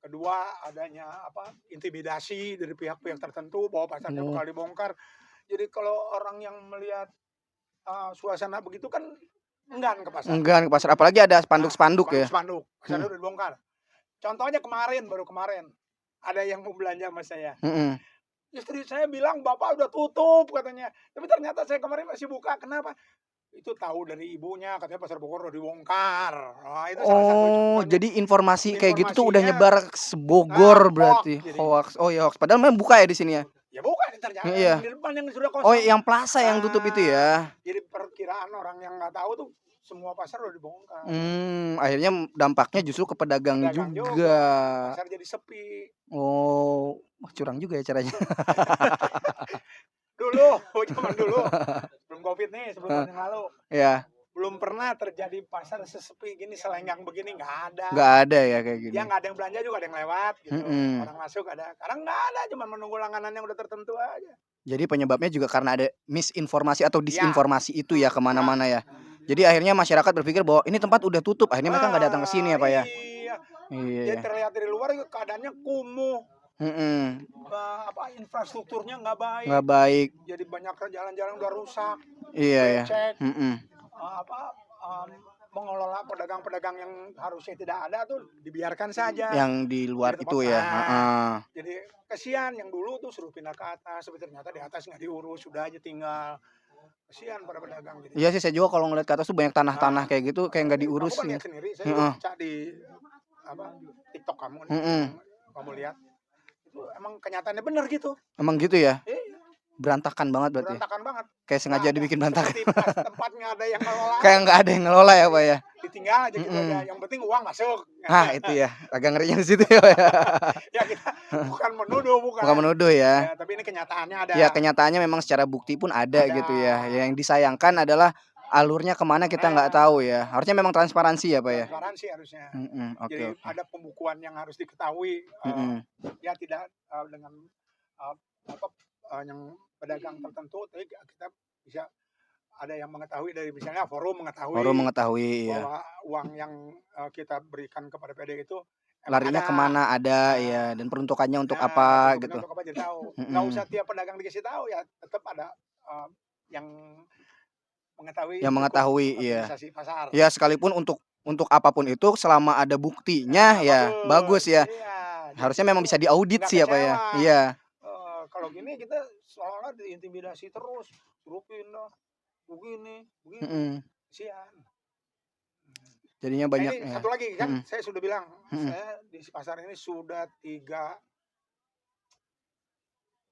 Kedua adanya intimidasi dari pihak-pihak tertentu bahwa pasarnya bakal dibongkar. Jadi kalau orang yang melihat suasana begitu kan enggan ke pasar. Enggan ke pasar, apalagi ada spanduk-spanduk ya. Spanduk, pasarnya udah dibongkar. Contohnya baru kemarin ada yang mau belanja sama saya. Istri saya bilang bapak udah tutup katanya, tapi ternyata saya kemarin masih buka. Kenapa? Itu tahu dari ibunya, katanya pasar Bogor udah dibongkar. Nah, itu salah satu contohnya. Jadi informasi kayak gitu tuh udah nyebar sebogor berarti. Hoax. Oh ya hoax. Padahal memang buka ya di sini ya. Ya bukan, ternyata Iya. di depan yang sudah kosong. Oh, yang plaza yang tutup itu ya. Jadi perkiraan orang yang nggak tahu tuh semua pasar udah dibongkar. Akhirnya dampaknya justru ke pedagang juga. Pasar jadi sepi. Oh, curang juga ya caranya. Zaman dulu, sebelum Covid nih, sebelum tahun yang lalu. Ya. Belum pernah terjadi pasar sesepi gini, selenggang begini, nggak ada. Nggak ada ya kayak gini. Ya nggak ada yang belanja juga, ada yang lewat gitu. Orang masuk ada. Sekarang nggak ada, cuma menunggu langganan yang udah tertentu aja. Jadi penyebabnya juga karena ada misinformasi atau disinformasi itu ya kemana-mana ya. Jadi akhirnya masyarakat berpikir bahwa ini tempat udah tutup, akhirnya mereka nggak datang ke sini ya Pak ya. Iya. Jadi terlihat dari luar keadaannya kumuh. Infrastrukturnya nggak baik. Nggak baik. Jadi banyak jalan-jalan udah rusak. Iya ya. Mengelola pedagang-pedagang yang harusnya tidak ada tuh dibiarkan saja. Yang di luar itu ya. Jadi kasihan yang dulu tuh suruh pindah ke atas, tapi ternyata di atas nggak diurus, sudah aja tinggal. Kasihan para pedagang gitu. Iya sih, saya juga kalau ngeliat ke atas tuh banyak tanah-tanah kayak gitu, kayak nggak diurus. Aku lihat sendiri, saya baca di TikTok kamu, kamu lihat itu emang kenyataannya bener gitu. Emang gitu ya? Iya. Berantakan banget berarti. Berantakan banget. Kayak sengaja dibikin berantakan. Tempatnya ada yang ngelola. Kayak nggak ada yang ngelola ya Pak ya. Ditinggal aja gitu aja. Yang penting uang masuk. Nah itu ya, agak ngerinya di situ ya Pak ya. Ya kita bukan menuduh, Bukan menuduh ya. Tapi ini kenyataannya ada. Ya kenyataannya memang secara bukti pun ada gitu ya. Yang disayangkan adalah alurnya kemana kita nggak tahu ya. Harusnya memang transparansi ya Pak ya. Transparansi harusnya. Jadi ada pembukuan yang harus diketahui. Ya tidak dengan yang pedagang tertentu, tapi kita bisa ada yang mengetahui dari misalnya forum mengetahui bahwa uang yang kita berikan kepada PD itu larinya kemana ada ya, dan peruntukannya untuk apa gitu. Untuk apa jadi tahu. Nggak usah tiap pedagang dikasih tahu ya, tetap ada yang mengetahui iya. Pasar. Ya sekalipun untuk apapun itu selama ada buktinya ya bagus ya. Iya, harusnya memang bisa diaudit sih ya Pak ya. Iya. Kalau gini kita seolah-olah diintimidasi terus, suruh pindah, begini. Kasihan. Jadinya banyak. Ini satu lagi kan, saya sudah bilang, saya di pasar ini sudah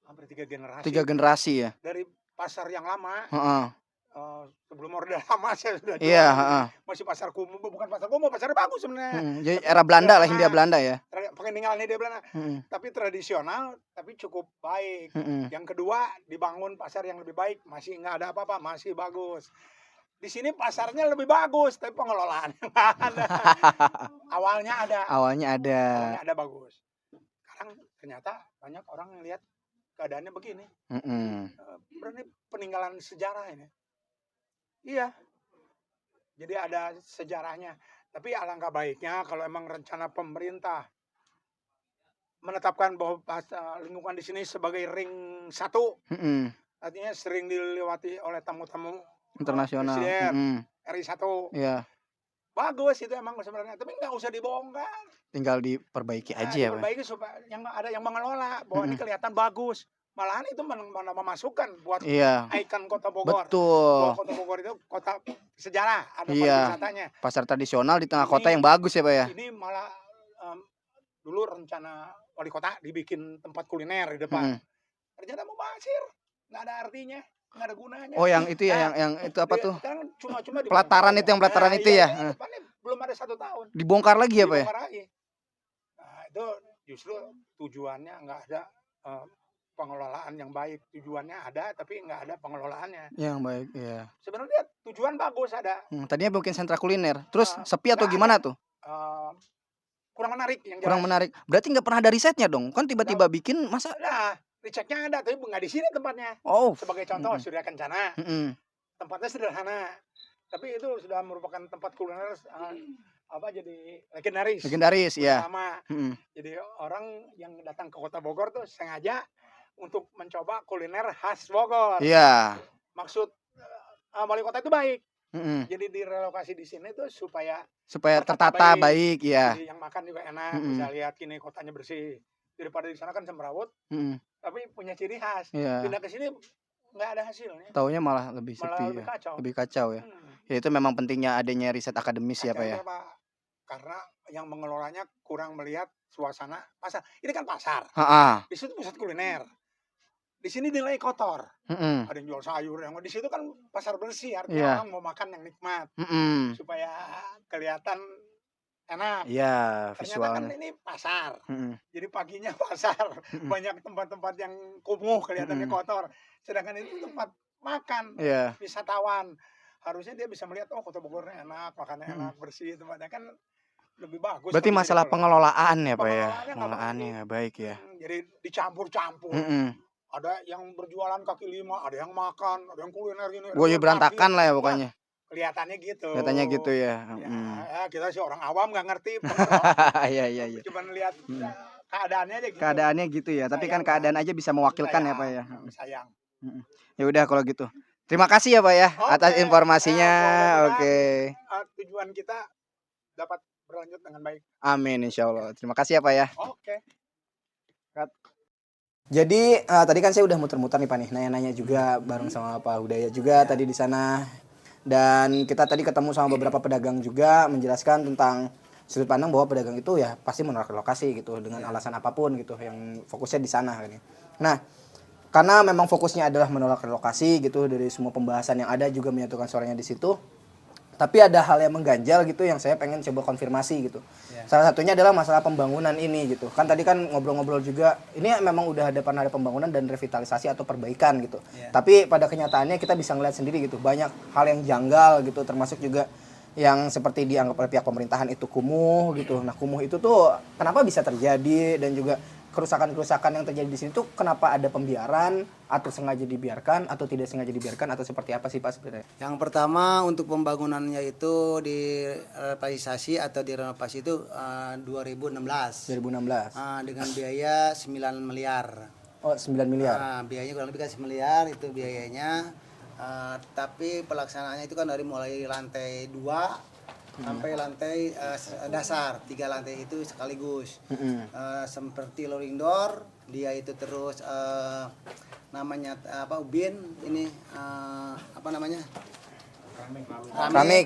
hampir 3 generasi. 3 generasi ya. Dari pasar yang lama. Sebelum Orde Lama saya sudah jual. Iya, masih pasar kumuh, bukan pasar kumuh, pasarnya bagus sebenarnya. Jadi era Belanda lah, Hindia Belanda ya. Peninggalan Hindia Belanda. Tapi tradisional, tapi cukup baik. Yang kedua, dibangun pasar yang lebih baik, masih nggak ada apa-apa, masih bagus. Di sini pasarnya lebih bagus, tapi pengelolaannya nggak ada. Awalnya ada bagus. Sekarang ternyata banyak orang yang lihat keadaannya begini. Berarti peninggalan sejarah ini. Iya. Jadi ada sejarahnya. Tapi alangkah baiknya kalau emang rencana pemerintah menetapkan bahwa lingkungan di sini sebagai ring 1. Artinya sering dilewati oleh tamu-tamu internasional. RI 1. Iya. Bagus itu emang sebenarnya, tapi nggak usah dibongkar. Tinggal diperbaiki aja ya, Pak. Diperbaiki supaya ada yang mengelola bahwa ini kelihatan bagus. Malahan itu memasukkan buat ikon Kota Bogor. Betul. Bahwa Kota Bogor itu kota sejarah, ada pariwisatanya. Pasar tradisional di tengah kota yang bagus ya Pak ya. Ini malah dulu rencana wali kota dibikin tempat kuliner di depan. Ternyata mubazir. nggak ada artinya, nggak ada gunanya. Oh, yang itu ya, yang itu apa tuh? Kan cuma Pelataran itu, yang pelataran itu ya. Depannya belum ada 1 tahun. Dibongkar lagi ya, Pak ya? Dibongkar lagi. Nah, itu justru tujuannya nggak ada pengelolaan yang baik. Tujuannya ada, tapi nggak ada pengelolaannya. Yang baik, ya. Sebenarnya tujuan bagus ada. Tadinya bikin sentra kuliner. Terus sepi atau nggak gimana tuh? Kurang menarik yang jelas. Kurang menarik. Berarti nggak pernah ada risetnya dong? Kan tiba-tiba bikin, masa? Nah, risetnya ada, tapi nggak di sini tempatnya. Oh. Sebagai contoh, Surya Kencana. Tempatnya sederhana, tapi itu sudah merupakan tempat kuliner jadi legendaris ya. Jadi orang yang datang ke Kota Bogor tuh sengaja untuk mencoba kuliner khas Bogor. Iya. Maksud wali kota itu baik. Jadi direlokasi di sini tuh supaya tertata baik ya. Jadi yang makan juga enak, bisa lihat kini kotanya bersih. Daripada di sana kan semrawut, tapi punya ciri khas. Pindah ke sini nggak ada hasilnya. Taunya malah lebih sepi, lebih kacau ya. Ya itu memang pentingnya adanya riset akademis ya, Pak ya. Karena yang mengelolanya kurang melihat suasana pasar. Ini kan pasar. Di situ pusat kuliner. Di sini nilai kotor. Ada yang jual sayur, yang di situ kan pasar bersih, artinya orang mau makan yang nikmat. Supaya kelihatan enak. Iya, visualnya. Ternyata kan ini pasar. Jadi paginya pasar. Banyak tempat-tempat yang kumuh, kelihatannya kotor. Sedangkan itu tempat makan, wisatawan. Harusnya dia bisa melihat, oh Kota Bogornya enak, makannya enak, bersih, tempatnya kan lebih bagus. Berarti masalah pengelolaan ya, Pak ya? Pengelolaannya nggak baik ya. Jadi dicampur-campur. Ada yang berjualan kaki lima, ada yang makan, ada yang kuliner gini. Gue berantakan lah ya pokoknya. Kelihatannya gitu. Kelihatannya gitu ya. Ya kita sih orang awam nggak ngerti. Iya. Cuma lihat keadaannya aja gitu. Keadaannya gitu ya. Tapi kan keadaan aja bisa mewakilkan ya, Pak ya. Sayang. Ya udah kalau gitu. Terima kasih ya, Pak ya, atas informasinya. Oke. Tujuan kita dapat berlanjut dengan baik. Amin, insya Allah. Terima kasih ya, Pak ya. Oke. Jadi tadi kan saya udah muter-muter nih, Pak nih, nanya-nanya juga bareng sama Pak Hudaya juga tadi di sana. Dan kita tadi ketemu sama beberapa pedagang juga menjelaskan tentang sudut pandang bahwa pedagang itu ya pasti menolak relokasi gitu dengan alasan apapun gitu, yang fokusnya di sana kan. Nah, karena memang fokusnya adalah menolak relokasi gitu, dari semua pembahasan yang ada juga menyatukan suaranya di situ. Tapi ada hal yang mengganjal gitu yang saya pengen coba konfirmasi gitu. Salah satunya adalah masalah pembangunan ini gitu. Kan tadi kan ngobrol-ngobrol juga, ini memang udah pernah ada pembangunan dan revitalisasi atau perbaikan gitu. Tapi pada kenyataannya kita bisa ngeliat sendiri gitu, banyak hal yang janggal gitu, termasuk juga yang seperti dianggap oleh pihak pemerintahan itu kumuh gitu. Nah, kumuh itu tuh kenapa bisa terjadi, dan juga kerusakan-kerusakan yang terjadi di sini tuh kenapa ada pembiaran, atau sengaja dibiarkan atau tidak sengaja dibiarkan, atau seperti apa sih Pak sebenarnya? Yang pertama untuk pembangunannya itu di revitalisasi atau direnovasi itu 2016. Dengan biaya 9 miliar. Oh, 9 miliar. Biayanya kurang lebih kan 9 miliar itu biayanya. Tapi pelaksanaannya itu kan dari mulai lantai 2 sampai lantai dasar, 3 lantai itu sekaligus. Seperti loading door, dia itu terus namanya ubin ini namanya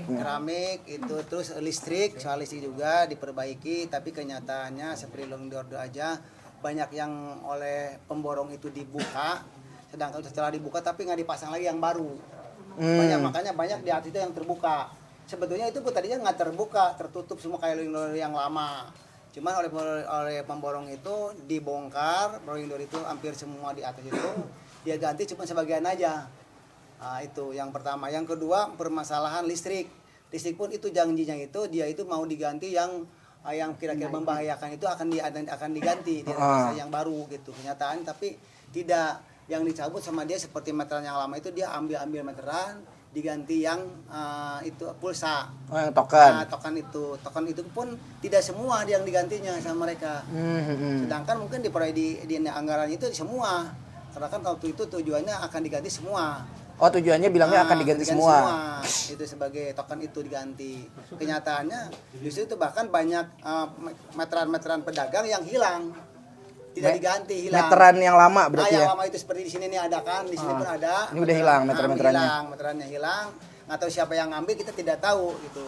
keramik itu, terus listrik, soal listrik juga diperbaiki. Tapi kenyataannya seperti loading door aja banyak yang oleh pemborong itu dibuka, sedangkan setelah dibuka tapi nggak dipasang lagi yang baru. Makanya banyak di atas itu yang terbuka. Sebetulnya itu tadinya nggak terbuka, tertutup semua kayak rolling door yang lama. Cuman oleh pemborong itu dibongkar, rolling door itu hampir semua di atas itu dia ganti cuma sebagian aja. Itu yang pertama. Yang kedua, permasalahan listrik. Listrik pun itu janjinya itu dia itu mau diganti yang kira-kira membahayakan itu akan diganti, tidak bisa yang baru gitu. Kenyataan tapi tidak, yang dicabut sama dia seperti meteran yang lama itu dia ambil meteran, diganti yang itu pulsa. Oh, yang token. Token itu pun tidak semua yang digantinya sama mereka. Sedangkan mungkin di anggaran itu semua. Karena kan waktu itu tujuannya akan diganti semua. Oh, tujuannya bilangnya akan diganti semua. Itu sebagai token itu diganti. Kenyataannya justru itu bahkan banyak meteran pedagang yang hilang. Tidak diganti, hilang. Meteran yang lama berarti yang ya? lama itu seperti di sini nih ada kan, di sini pun ada. Ini udah hilang meterannya. Meterannya hilang. Nggak tahu siapa yang ngambil, kita tidak tahu gitu.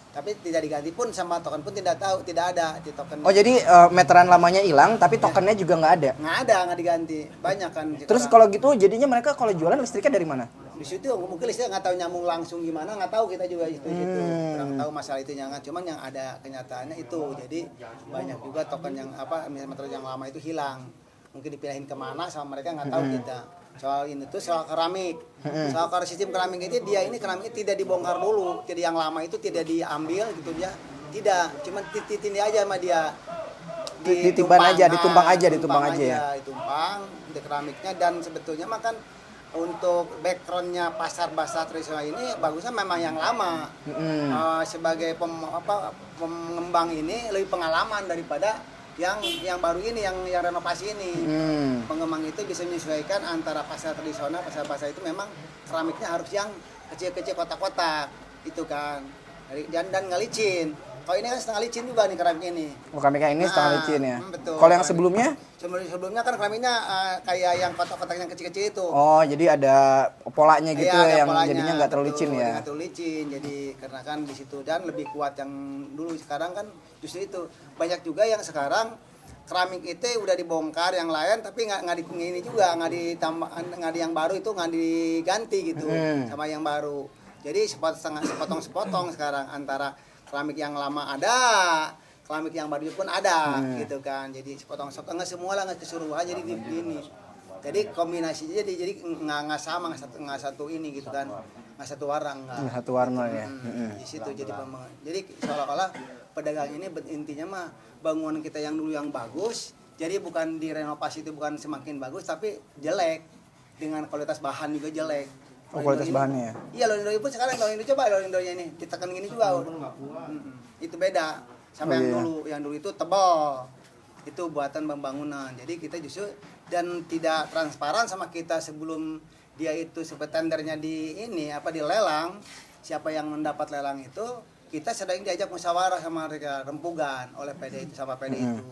Tapi tidak diganti pun sama token pun tidak ada di token. Oh jadi meteran lamanya hilang tapi tokennya juga nggak ada. Nggak diganti. Banyak kan. Terus kalau gitu jadinya mereka kalau jualan listriknya dari mana? Di situ mungkin listriknya nggak tahu nyambung langsung gimana, nggak tahu kita juga itu kurang tahu masalah itu jangan. Cuman yang ada kenyataannya itu. Jadi banyak juga token yang meteran yang lama itu hilang. Mungkin dipindahin kemana sama mereka nggak tahu kita. Soal ini tuh soal keramik. Soal sistem keramik itu keramiknya tidak dibongkar dulu. Jadi yang lama itu tidak diambil gitu dia. Tidak, cuma titin aja sama dia. Ditumpang aja ya. Ditumpang di keramiknya dan sebetulnya makan untuk backgroundnya pasar basah tradisional ini bagusnya memang yang lama. Sebagai pengembang ini lebih pengalaman daripada yang baru ini yang renovasi ini. Pengembang itu bisa menyesuaikan antara pasar tradisional, pasar basah itu memang keramiknya harus yang kecil-kecil kotak-kotak itu kan. Dan nggak licin. Kalau ini kan setengah licin juga nih keramiknya ini. Oh, keramiknya ini setengah licin ya. Betul. Kalau yang sebelumnya? Sebelumnya kan keramiknya kayak yang kotak-kotak yang kecil-kecil itu. Oh, jadi ada polanya gitu ada yang polanya, jadinya nggak terlalu licin ya. Nggak terlalu licin, jadi karena kan di situ dan lebih kuat yang dulu. Sekarang kan justru itu banyak juga yang sekarang keramik itu udah dibongkar yang lain tapi nggak ini juga nggak ditambah nggak yang baru itu nggak diganti gitu sama yang baru. Jadi sepotong sekarang antara keramik yang lama ada, keramik yang baru pun ada gitu kan. Jadi sepotong-sepotong nggak semua lah nggak keseluruhan jadi gini. Jadi kombinasinya jadi nggak sama nggak satu ini gitu kan, nggak satu warna nggak. Satu warna ya. Di situ jadi seolah-olah pedagang ini intinya mah bangunan kita yang dulu yang bagus. Jadi bukan direnovasi itu bukan semakin bagus tapi jelek dengan kualitas bahan juga jelek. Oh, kualitas bahannya ya? Iya, loin-loin pun sekarang loin coba loin-loinnya ini ditekan gini juga. Itu beda sama yang dulu itu tebal. Itu buatan pembangunan. Jadi kita justru dan tidak transparan sama kita sebelum dia itu seperti tendernya di lelang. Siapa yang mendapat lelang itu kita sedang diajak musyawarah sama mereka rempugan oleh PD itu sama PD itu.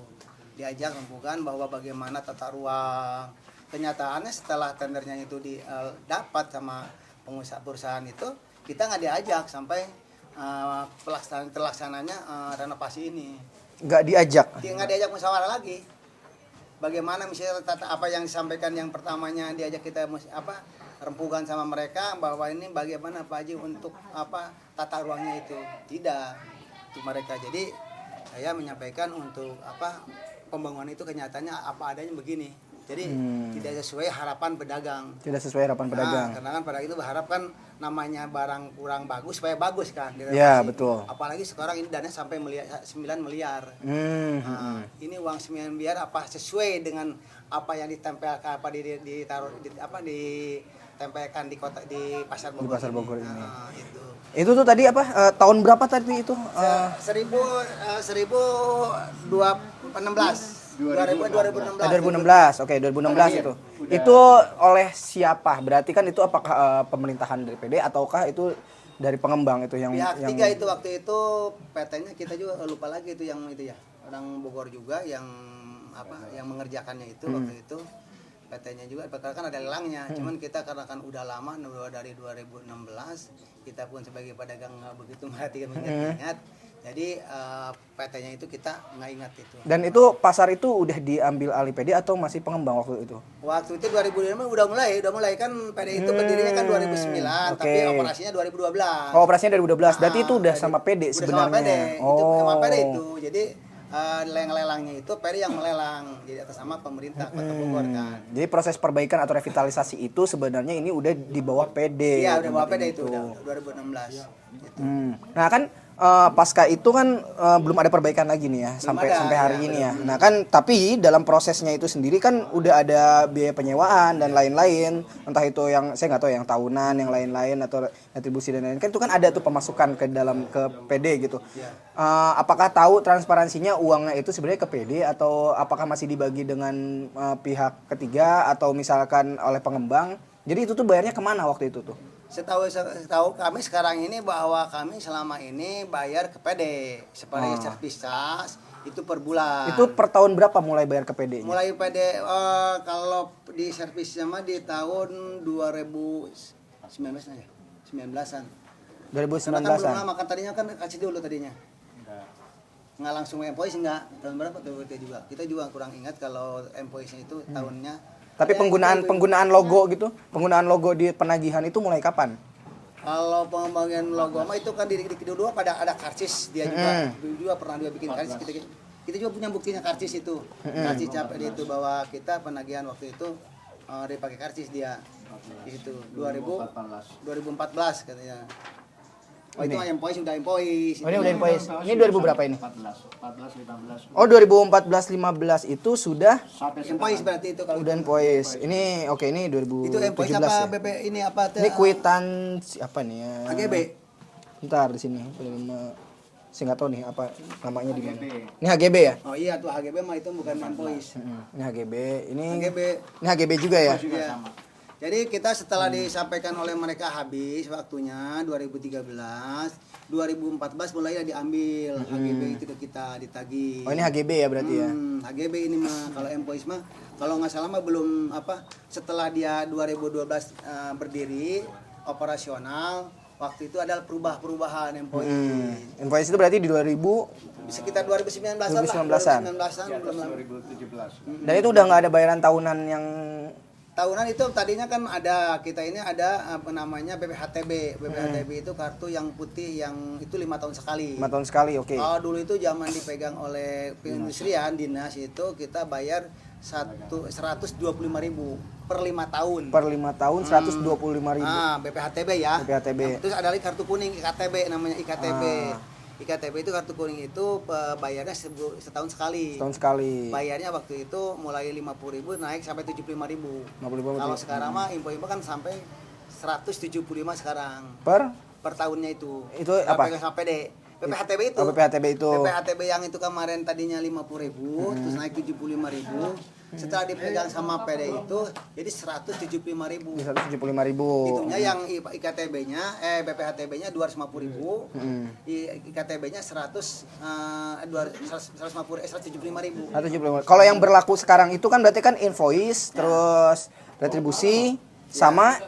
Diajak rempugan bahwa bagaimana tata ruang. Kenyataannya setelah tendernya itu dapat sama pengusaha perusahaan itu kita nggak diajak sampai terlaksananya renovasi ini nggak diajak musyawarah lagi bagaimana misalnya apa yang disampaikan yang pertamanya diajak kita rempugan sama mereka bahwa ini bagaimana Pak Haji untuk tata ruangnya itu tidak itu mereka. Jadi saya menyampaikan untuk pembangunan itu kenyataannya apa adanya begini. Jadi tidak sesuai harapan pedagang. Tidak sesuai harapan pedagang. Karena kan pedagang itu berharap kan namanya barang kurang bagus supaya bagus kan. Iya, betul. Apalagi sekarang ini dana sampai 9 miliar. Ini uang 9 miliar apa sesuai dengan apa yang ditempelkan ditempelkan di kota di pasar Bogor. Di pasar Bogor ini. Itu tuh tadi tahun berapa tadi itu? 2016. 2016. 2016. Oke, 2016 itu. Itu oleh siapa? Berarti kan itu apakah pemerintahan dari PD ataukah itu dari pengembang itu yang pihak tiga itu waktu itu PT-nya kita juga lupa lagi itu ya. Orang Bogor juga yang yang mengerjakannya itu waktu itu. PT-nya juga kan ada lelangnya. Cuman kita karena kan udah lama dari 2016 kita pun sebagai pedagang nggak begitu merhatikan mengingat. Jadi PT-nya itu kita nggak ingat itu. Dan itu pasar itu udah diambil alih PD atau masih pengembang waktu itu? Waktu itu 2005 udah mulai kan PD itu berdirinya kan 2009, tapi operasinya 2012. Oh, operasinya 2012. Berarti itu udah sama PD sebenarnya. Sama PD. Itu sama PD itu. Jadi lelangnya itu PD yang melelang. Jadi atas nama pemerintah Kota Bogor kan. Jadi proses perbaikan atau revitalisasi itu sebenarnya ini udah di bawah PD. Iya, udah bawah PD itu udah 2016. Gitu. Nah kan pasca itu kan belum ada perbaikan lagi nih ya sampai hari ini ya. Nah kan tapi dalam prosesnya itu sendiri kan udah ada biaya penyewaan dan lain-lain, entah itu yang saya nggak tahu yang tahunan, yang lain-lain atau retribusi dan lain-lain kan itu kan ada tuh pemasukan ke PD gitu. Apakah tahu transparansinya uangnya itu sebenarnya ke PD atau apakah masih dibagi dengan pihak ketiga atau misalkan oleh pengembang? Jadi itu tuh bayarnya kemana waktu itu tuh? Setahu kami sekarang ini bahwa kami selama ini bayar ke PD seperti servis cas itu per bulan. Itu per tahun berapa mulai bayar ke PD? Mulai PD kalau di servisnya mah di tahun 2019 aja. 19-an. Karena 2019-an. kan belum lama kan tadinya kan kasih dulu tadinya. Nggak langsung invoice enggak. Tahun berapa tuh kita juga. Kita juga kurang ingat kalau invoice-nya itu tahunnya. Tapi penggunaan logo gitu, penggunaan logo di penagihan itu mulai kapan? Kalau pengembangan logo mah itu kan di dua pada ada karcis dia juga. Dulu juga pernah dia bikin karcis kita juga punya buktinya karcis itu. Karcis capek itu bahwa kita penagihan waktu itu dia pakai karcis dia. Di situ 2014 katanya. Oh itu invoice sudah invoice. Oh, ini udah invoice. Ini 2000 berapa ini? 14, 15. Oh, 2014-15 itu sudah Invoice berarti itu kalau udah invoice. Ini oke, ini 2017 itu invoice ya. apa BP ini apa tuh? Ini kwitansi apa nih ya? AGB. Ntar di sini. Saya nggak tahu nih apa namanya di mana. Ini HGB ya? Oh iya tuh HGB mah itu bukan invoice. Ini HGB. Ini HGB. Ini HGB juga ya? Iya. Jadi kita setelah disampaikan oleh mereka habis waktunya 2013, 2014 mulai diambil HGB itu ke kita ditagih. Oh, ini HGB ya berarti ya? HGB ini mah kalau invoice mah kalau nggak salah mah belum apa setelah dia 2012 berdiri operasional waktu itu ada perubahan invoice. Invoice itu berarti di 2000 sekitar 2019-an lah. 2019-an. 2019-an belum lama. 2017. dan itu udah nggak ada bayaran tahunan yang Tahunan itu tadinya kan ada kita ini ada apa namanya BPHTB. BPHTB itu kartu yang putih yang itu 5 tahun sekali. 5 tahun sekali, oke. Kalau dulu itu zaman dipegang oleh perindustrian dinas itu kita bayar 125.000 per 5 tahun. Per 5 tahun 125.000. Ah, BPHTB ya. BPHTB. Terus ada lagi kartu kuning IKTB namanya IKTB. IKTB itu kartu kuning itu bayarnya setahun sekali. Setahun sekali. Bayarnya waktu itu mulai 50.000 naik sampai 75.000. 55.000. Kalau sekarang mah info-info kan sampai 175 sekarang Per tahunnya itu. Itu apa? PD. PPHTB itu. Oh, PPHTB itu. PPHTB yang itu kemarin tadinya 50.000 terus naik 75.000. Setelah dipegang sama PD itu jadi 175.000. 175.000. Itunya yang IKTB-nya BPHTB-nya 250.000. IKTB-nya 175.000. 175. Kalau yang berlaku sekarang itu kan berarti kan invoice terus retribusi sama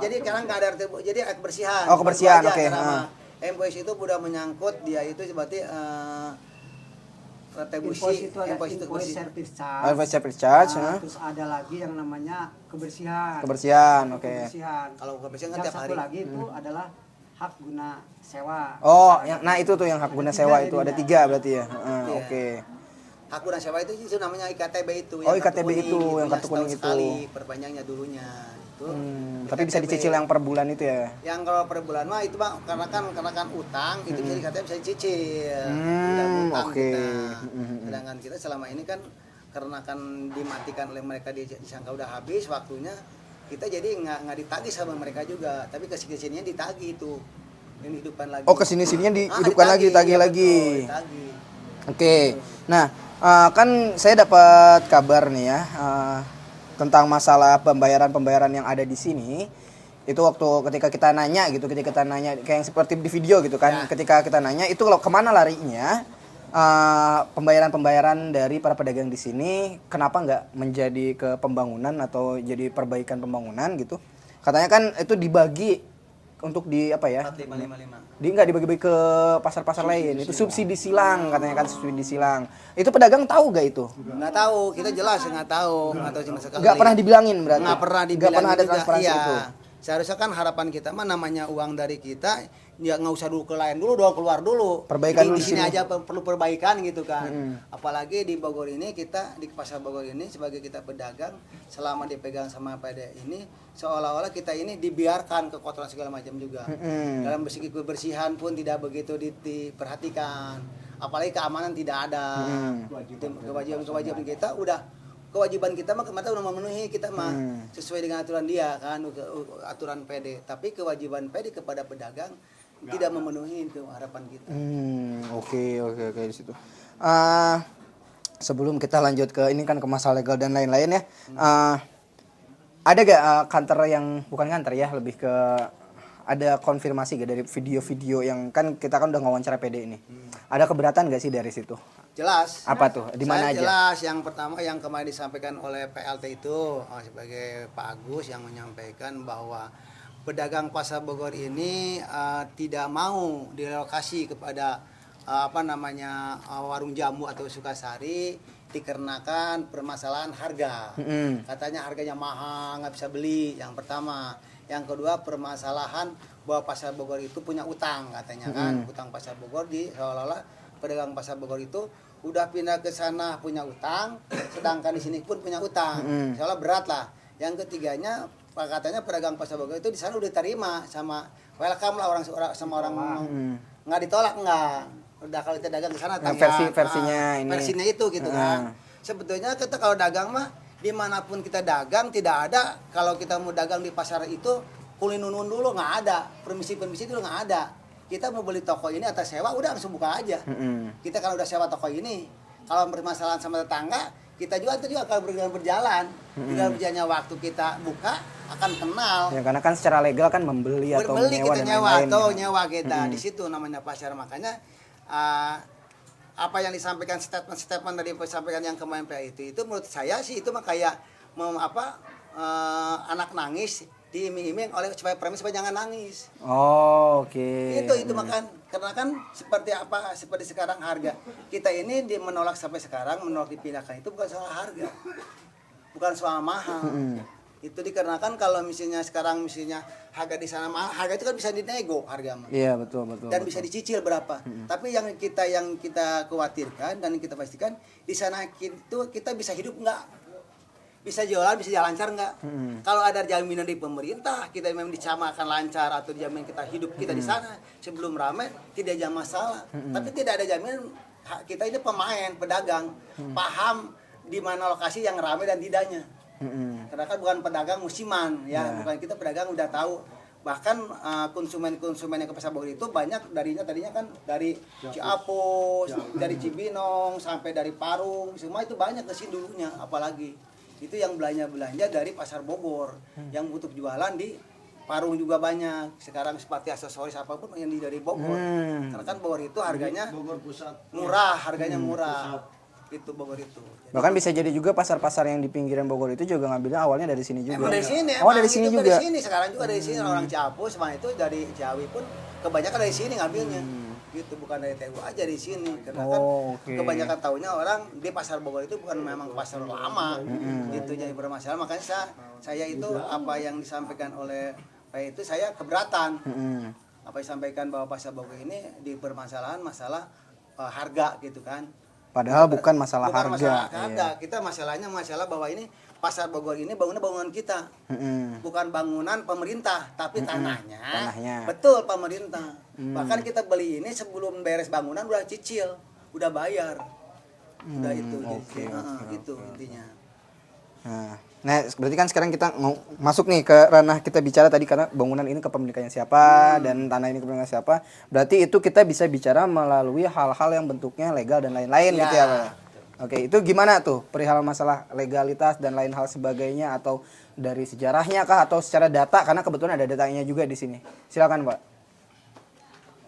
Jadi sekarang nggak ada jadi kebersihan. Oh, kebersihan, Itu aja, oke. karena invoice itu udah menyangkut dia itu berarti retribusi Invoice itu ada invoice service charge. invoice service charge, Terus ada lagi yang namanya kebersihan. kebersihan, oke. Kebersihan. kalau kebersihan kan Yang tiap satu hari. lagi itu adalah hak guna sewa. Oh, nah itu tuh yang hak guna sewa itu ada 3 berarti ya. Iya. Oke. Hak guna sewa itu namanya IKTB itu. Oh, yang kartu IKTB kuning, itu, yang kartu setahun kuning itu. sekali, perpanjangnya dulunya. Itu. Tapi bisa IKTB. dicicil yang per bulan itu ya. Yang kalau per bulan mah itu Bang karena kan utang itu jadi katanya bisa dicicil. Tidak utang oke. kita. Sedangkan kita selama ini kan karena kan dimatikan oleh mereka disangka udah habis waktunya kita jadi nggak ditagih sama mereka juga tapi kesini-sininya ditagih itu yang dihidupkan lagi. Oh, kesini-sininya dihidupkan lagi, tagih ya lagi. betul, ditagih. Oke. Nah, kan saya dapat kabar nih ya tentang masalah pembayaran yang ada di sini. Itu waktu ketika kita nanya kayak yang seperti di video gitu kan. Ya. Ketika kita nanya itu kalau kemana larinya pembayaran dari para pedagang di sini, kenapa nggak menjadi ke pembangunan atau jadi perbaikan pembangunan gitu? Katanya kan itu dibagi untuk di apa ya? 4555. Nggak dibagi-bagi ke pasar-pasar lain. Itu subsidi silang katanya kan, subsidi silang. Itu pedagang tahu gak itu? Nggak tahu, kita jelas nggak tahu sama sekali. Nggak pernah dibilangin berarti. Nggak pernah Nggak dibilang pernah ada juga. transparansi Iya. itu. Seharusnya kan harapan kita mah namanya uang dari kita ya nggak usah dulu ke lain dulu dong, keluar dulu. Perbaikan Jadi dulu di sini sini. aja perlu perbaikan gitu kan. Apalagi di Bogor ini kita di pasar Bogor ini sebagai kita pedagang selama dipegang sama PD ini seolah-olah kita ini dibiarkan kekotoran segala macam juga. Dalam segi kebersihan pun tidak begitu diperhatikan. Apalagi keamanan tidak ada. Kewajiban kita udah kewajiban kita mah kemarin udah memenuhi kita mah sesuai dengan aturan dia kan aturan PD tapi kewajiban PD kepada pedagang tidak memenuhi itu harapan kita. Oke di situ. Sebelum kita lanjut ke ini kan ke masalah legal dan lain-lain ya. Ada gak kantor yang bukan kantor ya, lebih ke ada konfirmasi gak dari video-video yang kan kita kan udah ngawancara PD ini. Ada keberatan gak sih dari situ? Jelas. Apa tuh? Di mana aja? Jelas. Yang pertama yang kemarin disampaikan oleh PLT itu sebagai Pak Agus yang menyampaikan bahwa pedagang Pasar Bogor ini tidak mau direlokasi kepada warung jamu atau Sukasari dikarenakan permasalahan harga. Katanya harganya mahal, nggak bisa beli. Yang pertama, yang kedua permasalahan bahwa Pasar Bogor itu punya utang katanya kan, utang Pasar Bogor seolah-olah pedagang Pasar Bogor itu udah pindah ke sana punya utang, sedangkan di sini pun punya utang, seolah berat lah. Yang ketiganya katanya pedagang Pasar Bogor itu di sana udah diterima sama welcome lah orang nggak ditolak nggak. Udah kalau kita dagang ke sana versinya itu gitu kan. Sebetulnya kita kalau dagang mah dimanapun kita dagang tidak ada kalau kita mau dagang di pasar itu kulinunun dulu nggak ada, permisi dulu nggak ada. Kita mau beli toko ini atas sewa udah langsung buka aja. Kita kalau udah sewa toko ini, kalau bermasalah sama tetangga kita juga kalau berjalan berjalannya waktu kita buka akan kenal. Ya karena kan secara legal kan membeli atau menyewa kita dan lain-lain. nyewa kita di situ namanya pasar. Makanya apa yang disampaikan statement dari disampaikan yang kemarin itu menurut saya sih itu mah kayak anak nangis diiming-iming oleh supaya jangan nangis. Oh, oke. Itu makan karena kan seperti sekarang harga kita ini menolak sampai sekarang menolak dipindahkan itu bukan soal harga, bukan soal mahal. Itu dikarenakan kalau misalnya sekarang harga di sana mahal, harga itu kan bisa dinego harga. Iya, betul. Dan bisa dicicil berapa. Tapi yang kita khawatirkan dan kita pastikan di sana kita bisa hidup enggak? Bisa jualan, bisa jalan lancar enggak? Kalau ada jaminan dari pemerintah, kita memang dicamat akan lancar atau dijamin kita hidup kita di sana sebelum ramai tidak ada masalah. Tapi tidak ada jaminan kita ini pemain, pedagang, paham di mana lokasi yang ramai dan tidaknya. Karena kan bukan pedagang musiman ya, bukan kita pedagang udah tahu. Bahkan konsumen yang ke Pasar Bogor itu banyak tadinya kan dari Ciapos, dari Cibinong sampai dari Parung, semua itu banyak ke sini dulunya. Apalagi itu yang belanja dari Pasar Bogor, yang butuh jualan di Parung juga banyak. Sekarang sepatu aksesoris apapun yang dari Bogor. Karena kan Bogor itu harganya Bogor pusat. murah, harganya murah. Itu Bogor itu. Bahkan bisa jadi juga pasar-pasar yang di pinggiran Bogor itu juga ngambilnya awalnya dari sini juga. Emang dari sini. Dari sini juga. Dari sini sekarang juga dari sini orang Ciapus sama itu dari Ciawi pun kebanyakan dari sini ngambilnya. Gitu bukan dari TU aja di sini. Karena kan kebanyakan tahunya orang di Pasar Bogor itu bukan memang pasar lama. Gitu jadi bermasalah. Makanya saya itu apa yang disampaikan oleh Pak itu saya keberatan. Apa yang disampaikan bahwa Pasar Bogor ini di permasalahan masalah harga gitu kan. Padahal bukan masalah harga. Masalah harga. Kita masalahnya bahwa ini Pasar Bogor ini bangunan kita. Bukan bangunan pemerintah, tapi tanahnya. Betul pemerintah. Bahkan kita beli ini sebelum beres bangunan udah cicil, udah bayar. Udah itu. Itu intinya. Nah, berarti kan sekarang kita masuk nih ke ranah kita bicara tadi karena bangunan ini kepemilikannya siapa dan tanah ini kepemilikan siapa. Berarti itu kita bisa bicara melalui hal-hal yang bentuknya legal dan lain-lain gitu ya, Pak. Oke, itu gimana tuh perihal masalah legalitas dan lain hal sebagainya atau dari sejarahnya kah atau secara data karena kebetulan ada datanya juga di sini. Silakan, Pak.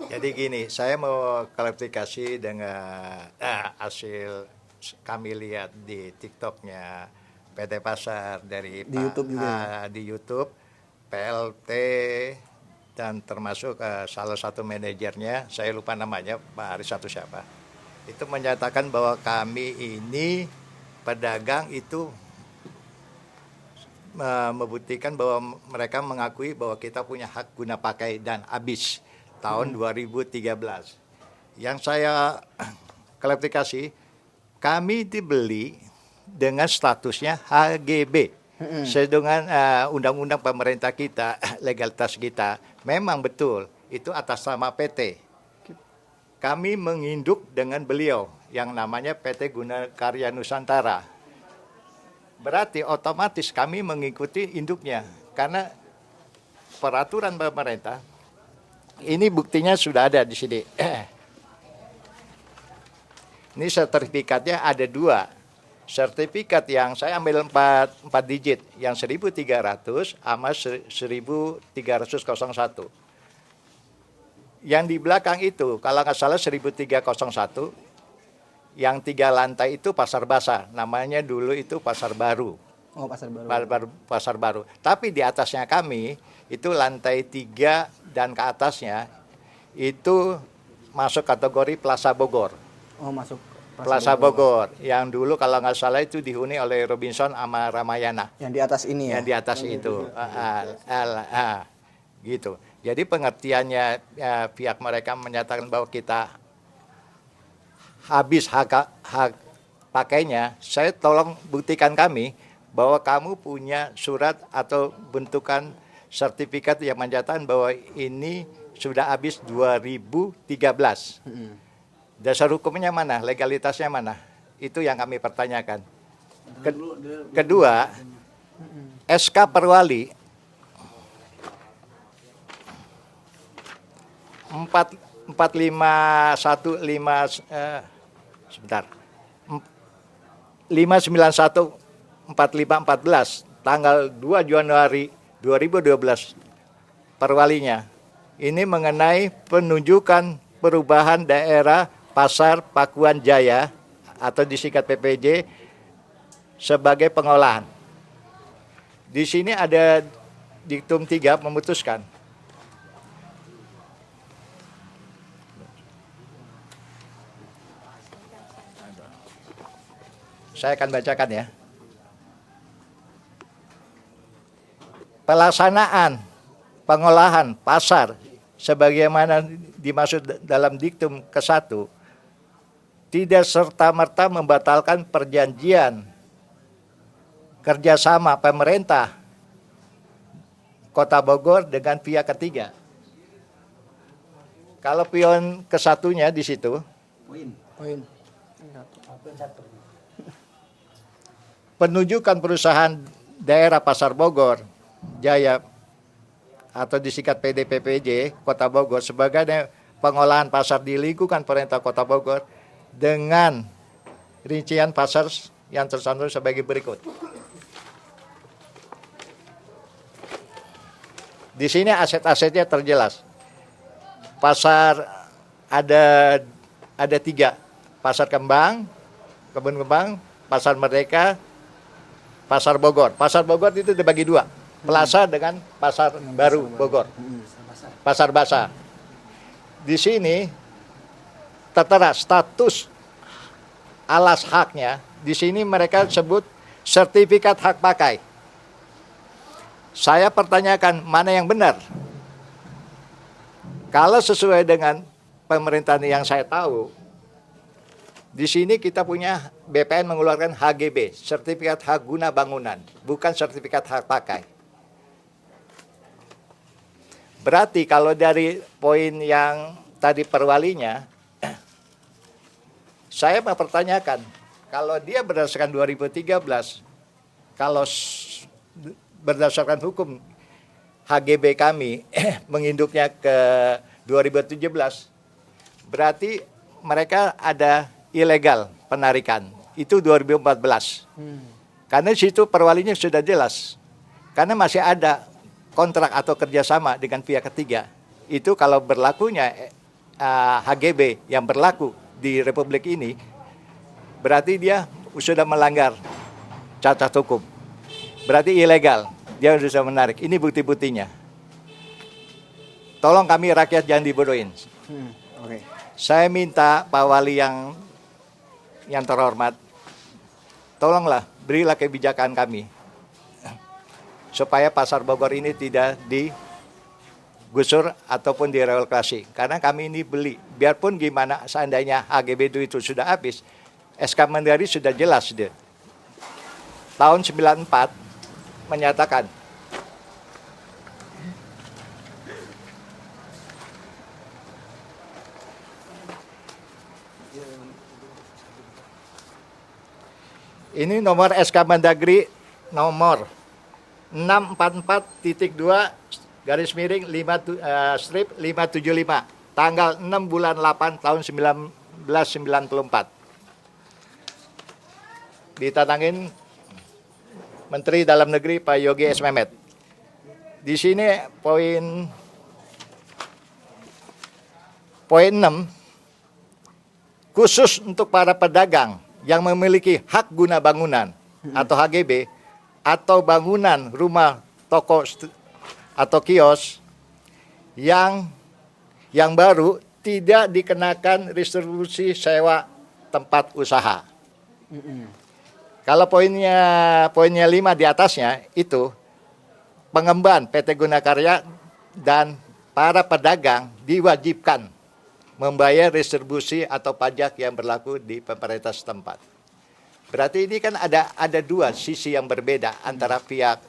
Jadi gini, saya mau klarifikasi dengan hasil kami lihat di TikToknya PT Pasar dari di YouTube juga. Di YouTube PLT dan termasuk salah satu manajernya, saya lupa namanya, Pak Aris atau siapa. Itu menyatakan bahwa kami ini pedagang itu membuktikan bahwa mereka mengakui bahwa kita punya hak guna pakai dan habis tahun 2013. Yang saya klarifikasi, kami dibeli dengan statusnya HGB. Sedangkan undang-undang pemerintah kita, legalitas kita, memang betul itu atas nama PT. Kami menginduk dengan beliau yang namanya PT Guna Karya Nusantara. Berarti otomatis kami mengikuti induknya karena peraturan pemerintah ini buktinya sudah ada di sini. Ini sertifikatnya ada 2. Sertifikat yang saya ambil 4 digit, yang 1300 sama 1301. Yang di belakang itu, kalau nggak salah 1301, yang 3 lantai itu pasar basah, namanya dulu itu pasar baru. Oh, pasar baru. Pasar baru. Tapi di atasnya kami itu lantai 3 dan ke atasnya itu masuk kategori Plaza Bogor. Oh, masuk Plaza Bogor yang dulu kalau nggak salah itu dihuni oleh Robinson sama Ramayana. Yang di atas ini ya. Yang di atas itu. Gitu. Jadi pengertiannya pihak mereka menyatakan bahwa kita habis hak pakainya, saya tolong buktikan kami bahwa kamu punya surat atau bentukan sertifikat yang menyatakan bahwa ini sudah habis 2013. Dasar hukumnya mana? Legalitasnya mana? Itu yang kami pertanyakan. Kedua, SK Perwali 591/4514 tanggal 2 Januari 2012 perwalinya ini mengenai penunjukan perubahan daerah Pasar Pakuan Jaya atau disingkat PPJ sebagai pengolahan. Di sini ada diktum 3 memutuskan saya akan bacakan ya. Pelaksanaan pengolahan pasar sebagaimana dimaksud dalam diktum ke-1 tidak serta-merta membatalkan perjanjian kerjasama pemerintah Kota Bogor dengan pihak ketiga. Kalau pion ke-1-nya di situ, Poin. penunjukan perusahaan daerah Pasar Bogor Jaya atau disingkat PDPPJ Kota Bogor sebagai pengolahan pasar di lingkungan pemerintah Kota Bogor dengan rincian pasar yang tercantum sebagai berikut. Di sini aset-asetnya terjelas. Pasar ada 3, Pasar Kembang, Kebun Kembang, Pasar Merdeka, Pasar Bogor. Pasar Bogor itu dibagi 2, Plaza dengan Pasar Baru Bogor. Pasar Basah. Di sini tertera status alas haknya. Di sini mereka sebut sertifikat hak pakai. Saya pertanyakan mana yang benar? Kalau sesuai dengan pemerintahan yang saya tahu, di sini kita punya BPN mengeluarkan HGB, sertifikat hak guna bangunan, bukan sertifikat hak pakai. Berarti kalau dari poin yang tadi perwalinya, saya mempertanyakan, kalau dia berdasarkan 2013, kalau berdasarkan hukum HGB kami menginduknya ke 2017, berarti mereka ada ilegal penarikan. Itu 2014. Karena situ perwalinya sudah jelas. Karena masih ada kontrak atau kerjasama dengan pihak ketiga. Itu kalau berlakunya HGB yang berlaku di Republik ini, berarti dia sudah melanggar cacat hukum. Berarti ilegal. Dia sudah menarik. Ini bukti-buktinya. Tolong kami rakyat jangan dibodohin. Oke. Saya minta Pak Wali yang terhormat, tolonglah berilah kebijakan kami supaya Pasar Bogor ini tidak digusur ataupun direlokasi. Karena kami ini beli, biarpun gimana seandainya HGB itu sudah habis, SK Mendagri sudah jelas dia. Tahun 94 menyatakan ini nomor SK Mendagri nomor 644.2/575 tanggal 6 bulan 8 tahun 1994. Ditanangin Menteri Dalam Negeri Pak Yogi S. Mehmet. Di sini poin 6 khusus untuk para pedagang yang memiliki hak guna bangunan atau HGB atau bangunan rumah toko atau kios yang baru tidak dikenakan distribusi sewa tempat usaha. Kalau poinnya 5 di atasnya itu pengemban PT Gunakarya dan para pedagang diwajibkan membayar distribusi atau pajak yang berlaku di pemerintah setempat. Berarti ini kan ada dua sisi yang berbeda antara pihak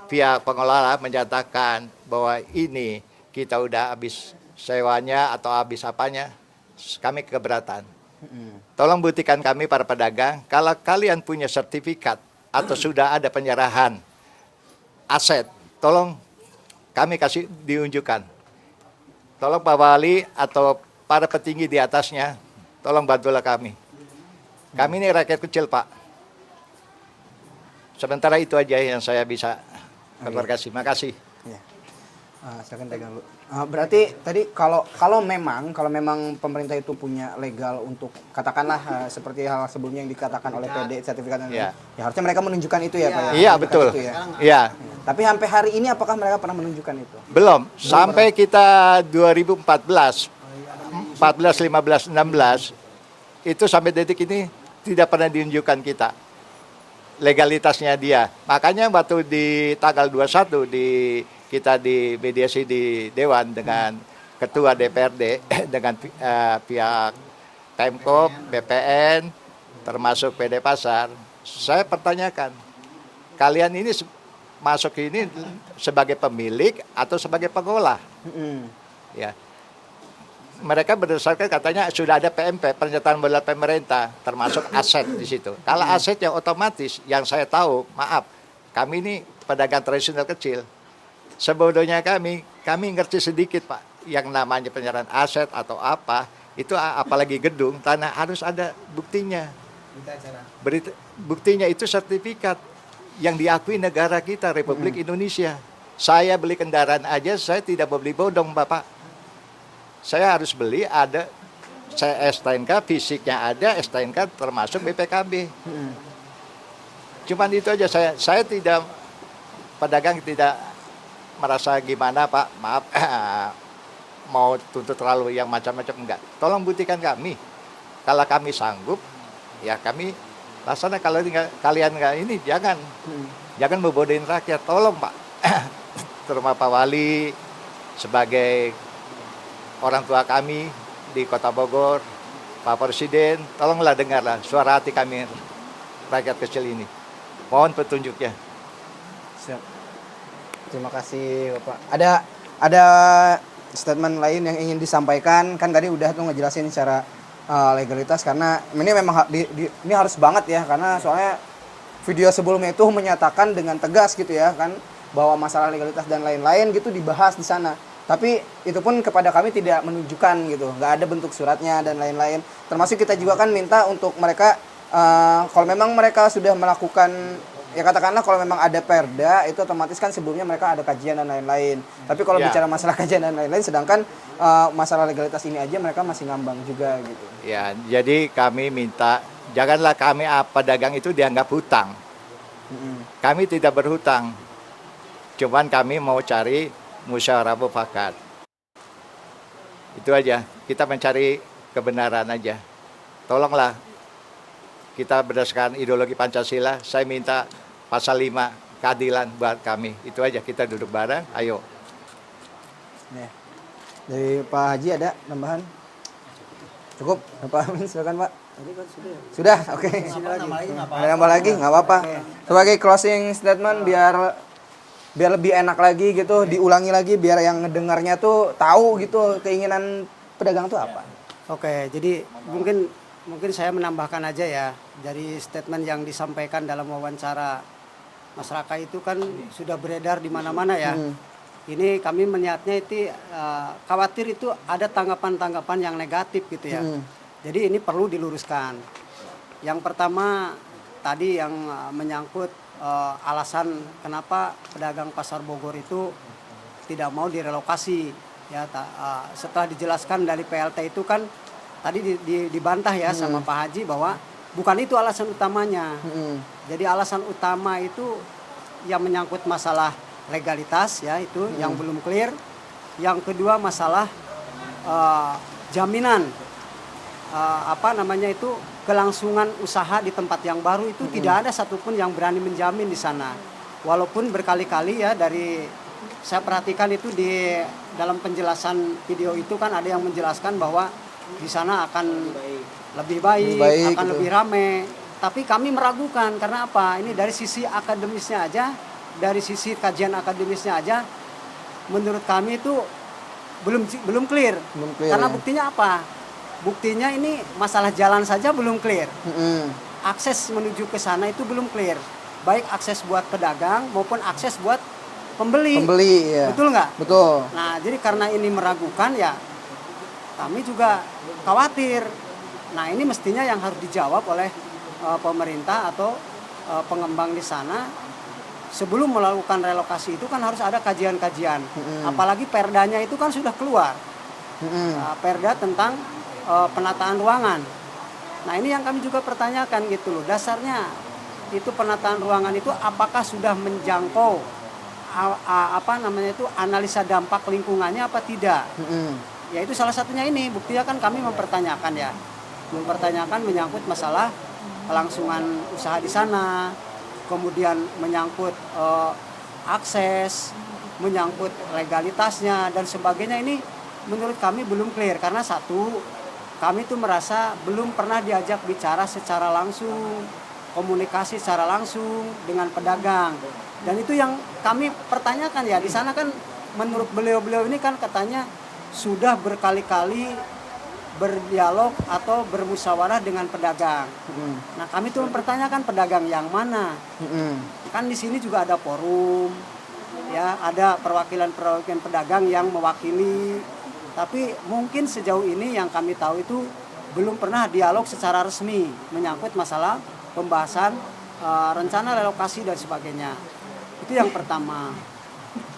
pihak pengelola menyatakan bahwa ini kita udah habis sewanya atau habis apanya, kami keberatan. Tolong buktikan kami para pedagang, kalau kalian punya sertifikat atau sudah ada penyerahan aset, tolong kami kasih diunjukkan. Tolong Pak Wali atau para petinggi di atasnya, tolong bantulah kami. Kami ini rakyat kecil, Pak. Sementara itu aja yang saya bisa kasih. Makasih. Ya. Silakan pegang dulu. Berarti tadi kalau memang pemerintah itu punya legal untuk katakanlah seperti hal sebelumnya yang dikatakan oleh PD sertifikat ya harusnya mereka menunjukkan itu ya Pak ya. Iya betul. Itu, ya. Iya. Tapi sampai hari ini apakah mereka pernah menunjukkan itu? Belum. Sampai kita 2014, 14, 15, 16 itu sampai detik ini tidak pernah diunjukkan kita legalitasnya dia. Makanya waktu di tanggal 21 kita di mediasi di Dewan dengan Ketua DPRD dengan pihak Pemkop, BPN, termasuk PD Pasar, saya pertanyakan, kalian ini masuk ini sebagai pemilik atau sebagai pengolah? Ya, mereka berdasarkan katanya sudah ada PMP, pernyataan modal pemerintah, termasuk aset di situ. Kalau aset yang otomatis, yang saya tahu, maaf, kami ini pedagang tradisional kecil. Sebetulnya kami ngerti sedikit Pak, yang namanya penyerahan aset atau apa, itu apalagi gedung, tanah harus ada buktinya. Buktinya itu sertifikat yang diakui negara kita, Republik Indonesia. Saya beli kendaraan aja, saya tidak mau beli bodong Bapak. Saya harus beli ada, saya STNK, fisiknya ada, STNK termasuk BPKB. Cuman itu aja, saya tidak, pedagang tidak merasa gimana Pak, maaf, mau tuntut terlalu yang macam-macam, enggak. Tolong buktikan kami. Kalau kami sanggup, ya kami laksana. Kalau kalian enggak ini, jangan membodohin rakyat. Tolong Pak, terutama Pak Wali sebagai orang tua kami di Kota Bogor, Pak Presiden, tolonglah dengarlah suara hati kami rakyat kecil ini. Mohon petunjuknya. Siap. Terima kasih Bapak. Ada statement lain yang ingin disampaikan, kan tadi udah tuh ngejelasin secara legalitas, karena ini memang ini harus banget ya, karena soalnya video sebelumnya itu menyatakan dengan tegas gitu ya kan, bahwa masalah legalitas dan lain-lain gitu dibahas di sana. Tapi itu pun kepada kami tidak menunjukkan gitu, nggak ada bentuk suratnya dan lain-lain. Termasuk kita juga kan minta untuk mereka, kalau memang mereka sudah melakukan, ya katakanlah kalau memang ada perda, itu otomatis kan sebelumnya mereka ada kajian dan lain-lain. Tapi kalau bicara masalah kajian dan lain-lain, sedangkan masalah legalitas ini aja mereka masih ngambang juga gitu. Ya, jadi kami minta, janganlah kami pedagang itu dianggap hutang. Kami tidak berhutang, cuman kami mau cari musyawarah mufakat. Itu aja, kita mencari kebenaran aja. Tolonglah, kita berdasarkan ideologi Pancasila, saya minta pasal 5 keadilan buat kami. Itu aja, kita duduk bareng, ayo. Ya. Dari Pak Haji ada tambahan? Cukup? Pak Amin silakan Pak. Tadi kan sudah. Sudah, oke. Ada nambah lagi? Nggak apa-apa. Sebagai closing statement biar lebih enak lagi gitu, diulangi lagi biar yang ngedengarnya tuh tahu gitu keinginan pedagang tuh apa. Oke, jadi mungkin saya menambahkan aja ya, dari statement yang disampaikan dalam wawancara Mas Raka itu kan sudah beredar di mana-mana ya. Ini kami melihatnya itu khawatir itu ada tanggapan-tanggapan yang negatif gitu ya. Jadi ini perlu diluruskan. Yang pertama tadi yang menyangkut alasan kenapa pedagang pasar Bogor itu tidak mau direlokasi ya. Setelah dijelaskan dari PLT itu kan tadi dibantah ya sama Pak Haji bahwa bukan itu alasan utamanya. Jadi alasan utama itu yang menyangkut masalah legalitas ya, itu yang belum clear. Yang kedua masalah jaminan kelangsungan usaha di tempat yang baru itu tidak ada satupun yang berani menjamin di sana. Walaupun berkali-kali ya dari saya perhatikan itu di dalam penjelasan video itu kan ada yang menjelaskan bahwa di sana akan lebih baik akan gitu. Lebih ramai. Tapi kami meragukan karena apa? Ini dari sisi akademisnya aja, dari sisi kajian akademisnya aja, menurut kami itu belum clear. Karena buktinya apa? Buktinya ini masalah jalan saja belum clear. Akses menuju ke sana itu belum clear. Baik akses buat pedagang maupun akses buat pembeli. Ya. Betul nggak? Betul. Nah, jadi karena ini meragukan ya, kami juga khawatir. Nah, ini mestinya yang harus dijawab oleh pemerintah atau pengembang di sana. Sebelum melakukan relokasi itu kan harus ada kajian-kajian. Apalagi perdanya itu kan sudah keluar. Perda tentang penataan ruangan. Nah, ini yang kami juga pertanyakan gitu loh. Dasarnya itu penataan ruangan itu apakah sudah menjangkau analisa dampak lingkungannya apa tidak? Ya itu salah satunya ini. Buktinya kan kami mempertanyakan ya. Mempertanyakan menyangkut masalah kelangsungan usaha di sana, kemudian menyangkut akses, menyangkut legalitasnya dan sebagainya. Ini menurut kami belum clear karena satu, kami tuh merasa belum pernah diajak bicara secara langsung, komunikasi secara langsung dengan pedagang. Dan itu yang kami pertanyakan ya, di sana kan menurut beliau-beliau ini kan katanya sudah berkali-kali berdialog atau bermusyawarah dengan pedagang. Nah, kami tuh mempertanyakan pedagang yang mana? Kan di sini juga ada forum, ya, ada perwakilan-perwakilan pedagang yang mewakili. Tapi mungkin sejauh ini yang kami tahu itu belum pernah dialog secara resmi menyangkut masalah pembahasan rencana relokasi dan sebagainya. Itu yang pertama.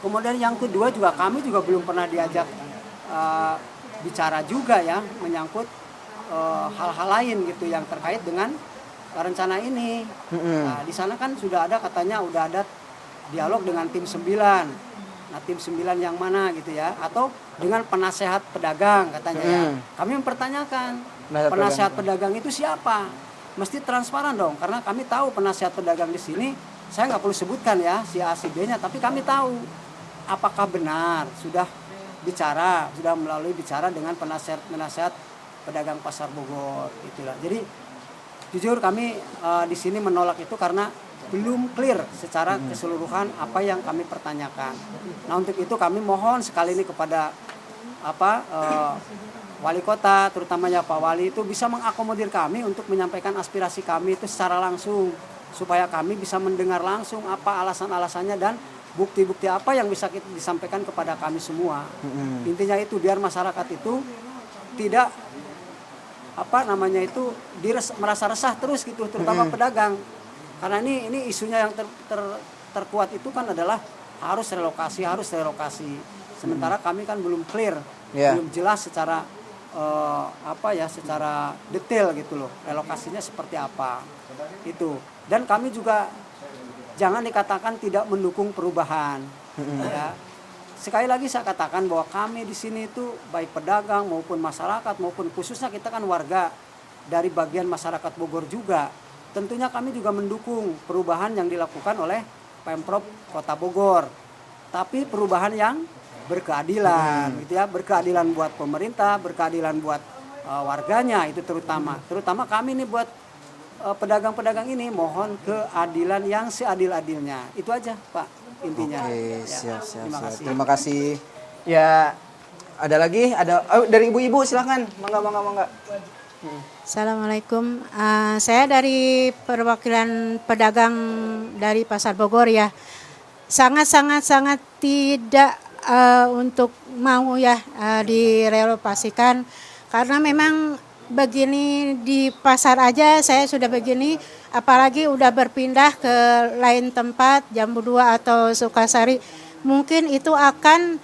Kemudian yang kedua juga kami juga belum pernah diajak bicara juga ya menyangkut hal-hal lain gitu yang terkait dengan rencana ini. Nah, di sana kan sudah ada katanya udah ada dialog dengan tim 9. Nah, tim 9 yang mana gitu ya, atau dengan penasehat pedagang katanya ya. Kami mempertanyakan penasehat pedagang itu siapa? Mesti transparan dong, karena kami tahu penasehat pedagang di sini. Saya nggak perlu sebutkan ya si A si B-nya, tapi kami tahu apakah benar sudah melalui bicara dengan penasehat pedagang Pasar Bogor itulah. Jadi jujur kami di sini menolak itu karena belum clear secara keseluruhan apa yang kami pertanyakan. Nah, untuk itu kami mohon sekali ini kepada wali kota, terutamanya Pak Wali itu bisa mengakomodir kami untuk menyampaikan aspirasi kami itu secara langsung, supaya kami bisa mendengar langsung apa alasan-alasannya dan bukti-bukti apa yang bisa disampaikan kepada kami semua. Intinya itu biar masyarakat itu tidak merasa resah terus gitu, terutama pedagang. Karena ini isunya yang terkuat itu kan adalah harus relokasi. Sementara kami kan belum clear, belum jelas secara secara detail gitu loh, relokasinya seperti apa itu. Dan kami juga jangan dikatakan tidak mendukung perubahan. Ya. Sekali lagi saya katakan bahwa kami di sini itu baik pedagang maupun masyarakat maupun khususnya kita kan warga dari bagian masyarakat Bogor juga. Tentunya kami juga mendukung perubahan yang dilakukan oleh Pemprov Kota Bogor. Tapi perubahan yang berkeadilan, gitu ya, berkeadilan buat pemerintah, berkeadilan buat warganya itu terutama. Terutama kami nih buat pedagang-pedagang ini mohon keadilan yang seadil-adilnya. Itu aja, Pak, intinya. Oke, ya. siap. Terima kasih. Ya, ada lagi? Dari ibu-ibu silahkan. Mangga. Assalamualaikum, saya dari perwakilan pedagang dari Pasar Bogor ya. Sangat tidak untuk mau ya direlokasikan, karena memang begini di pasar aja saya sudah begini, apalagi udah berpindah ke lain tempat, Jambu 2 atau Sukasari, mungkin itu akan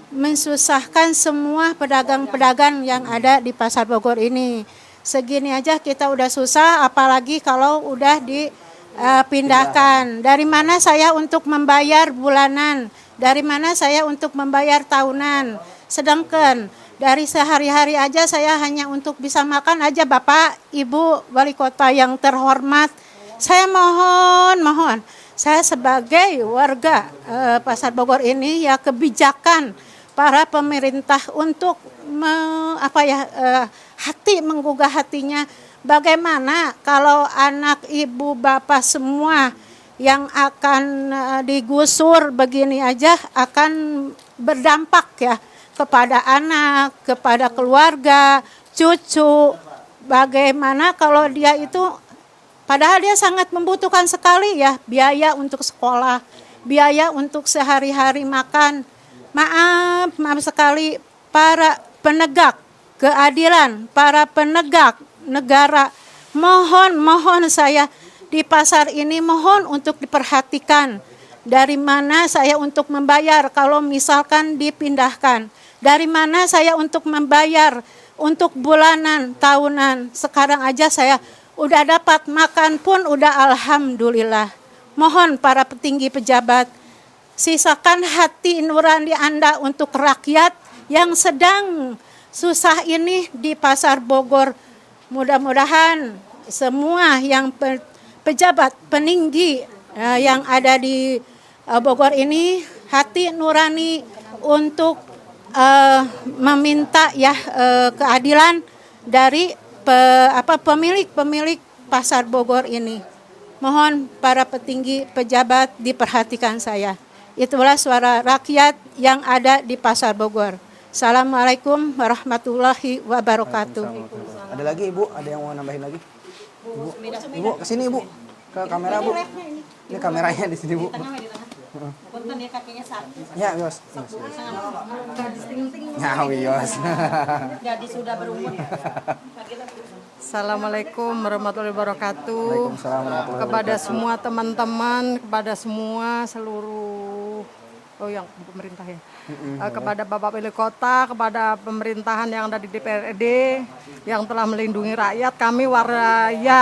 mensusahkan semua pedagang-pedagang yang ada di Pasar Bogor ini. Segini aja kita udah susah, apalagi kalau udah dipindahkan. Dari mana saya untuk membayar bulanan? Dari mana saya untuk membayar tahunan? Sedangkan dari sehari-hari aja saya hanya untuk bisa makan aja. Bapak, Ibu Wali Kota yang terhormat, saya mohon, saya sebagai warga Pasar Bogor ini ya kebijakan para pemerintah untuk hati menggugah hatinya. Bagaimana kalau anak ibu bapak semua yang akan digusur begini aja akan berdampak ya kepada anak, kepada keluarga, cucu. Bagaimana kalau dia itu padahal dia sangat membutuhkan sekali ya biaya untuk sekolah, biaya untuk sehari-hari makan. Maaf sekali para penegak keadilan, para penegak negara, mohon saya di pasar ini mohon untuk diperhatikan. Dari mana saya untuk membayar kalau misalkan dipindahkan? Dari mana saya untuk membayar untuk bulanan, tahunan? Sekarang aja saya udah dapat makan pun udah alhamdulillah. Mohon para petinggi pejabat, sisakan hati nurani Anda untuk rakyat yang sedang susah ini di Pasar Bogor. Mudah-mudahan semua yang pejabat peninggi yang ada di Bogor ini hati nurani untuk meminta ya keadilan dari pemilik Pasar Bogor ini. Mohon para petinggi pejabat diperhatikan saya. Itulah suara rakyat yang ada di Pasar Bogor. Assalamualaikum warahmatullahi wabarakatuh. Ada lagi Ibu? Ada yang mau nambahin lagi? Ibu kesini Ibu, ke kamera Bu. Ini kameranya di sini Bu. Punten ya kakinya sakit. Ya Yos. Ya Yos. Jadi sudah berumur. Assalamualaikum warahmatullahi wabarakatuh. Waalaikumsalam warahmatullahi Kepada wabarakatuh. semua teman-teman, kepada semua seluruh yang pemerintah ya. Kepada Bapak Wali Kota, kepada pemerintahan yang ada di DPRD yang telah melindungi rakyat, kami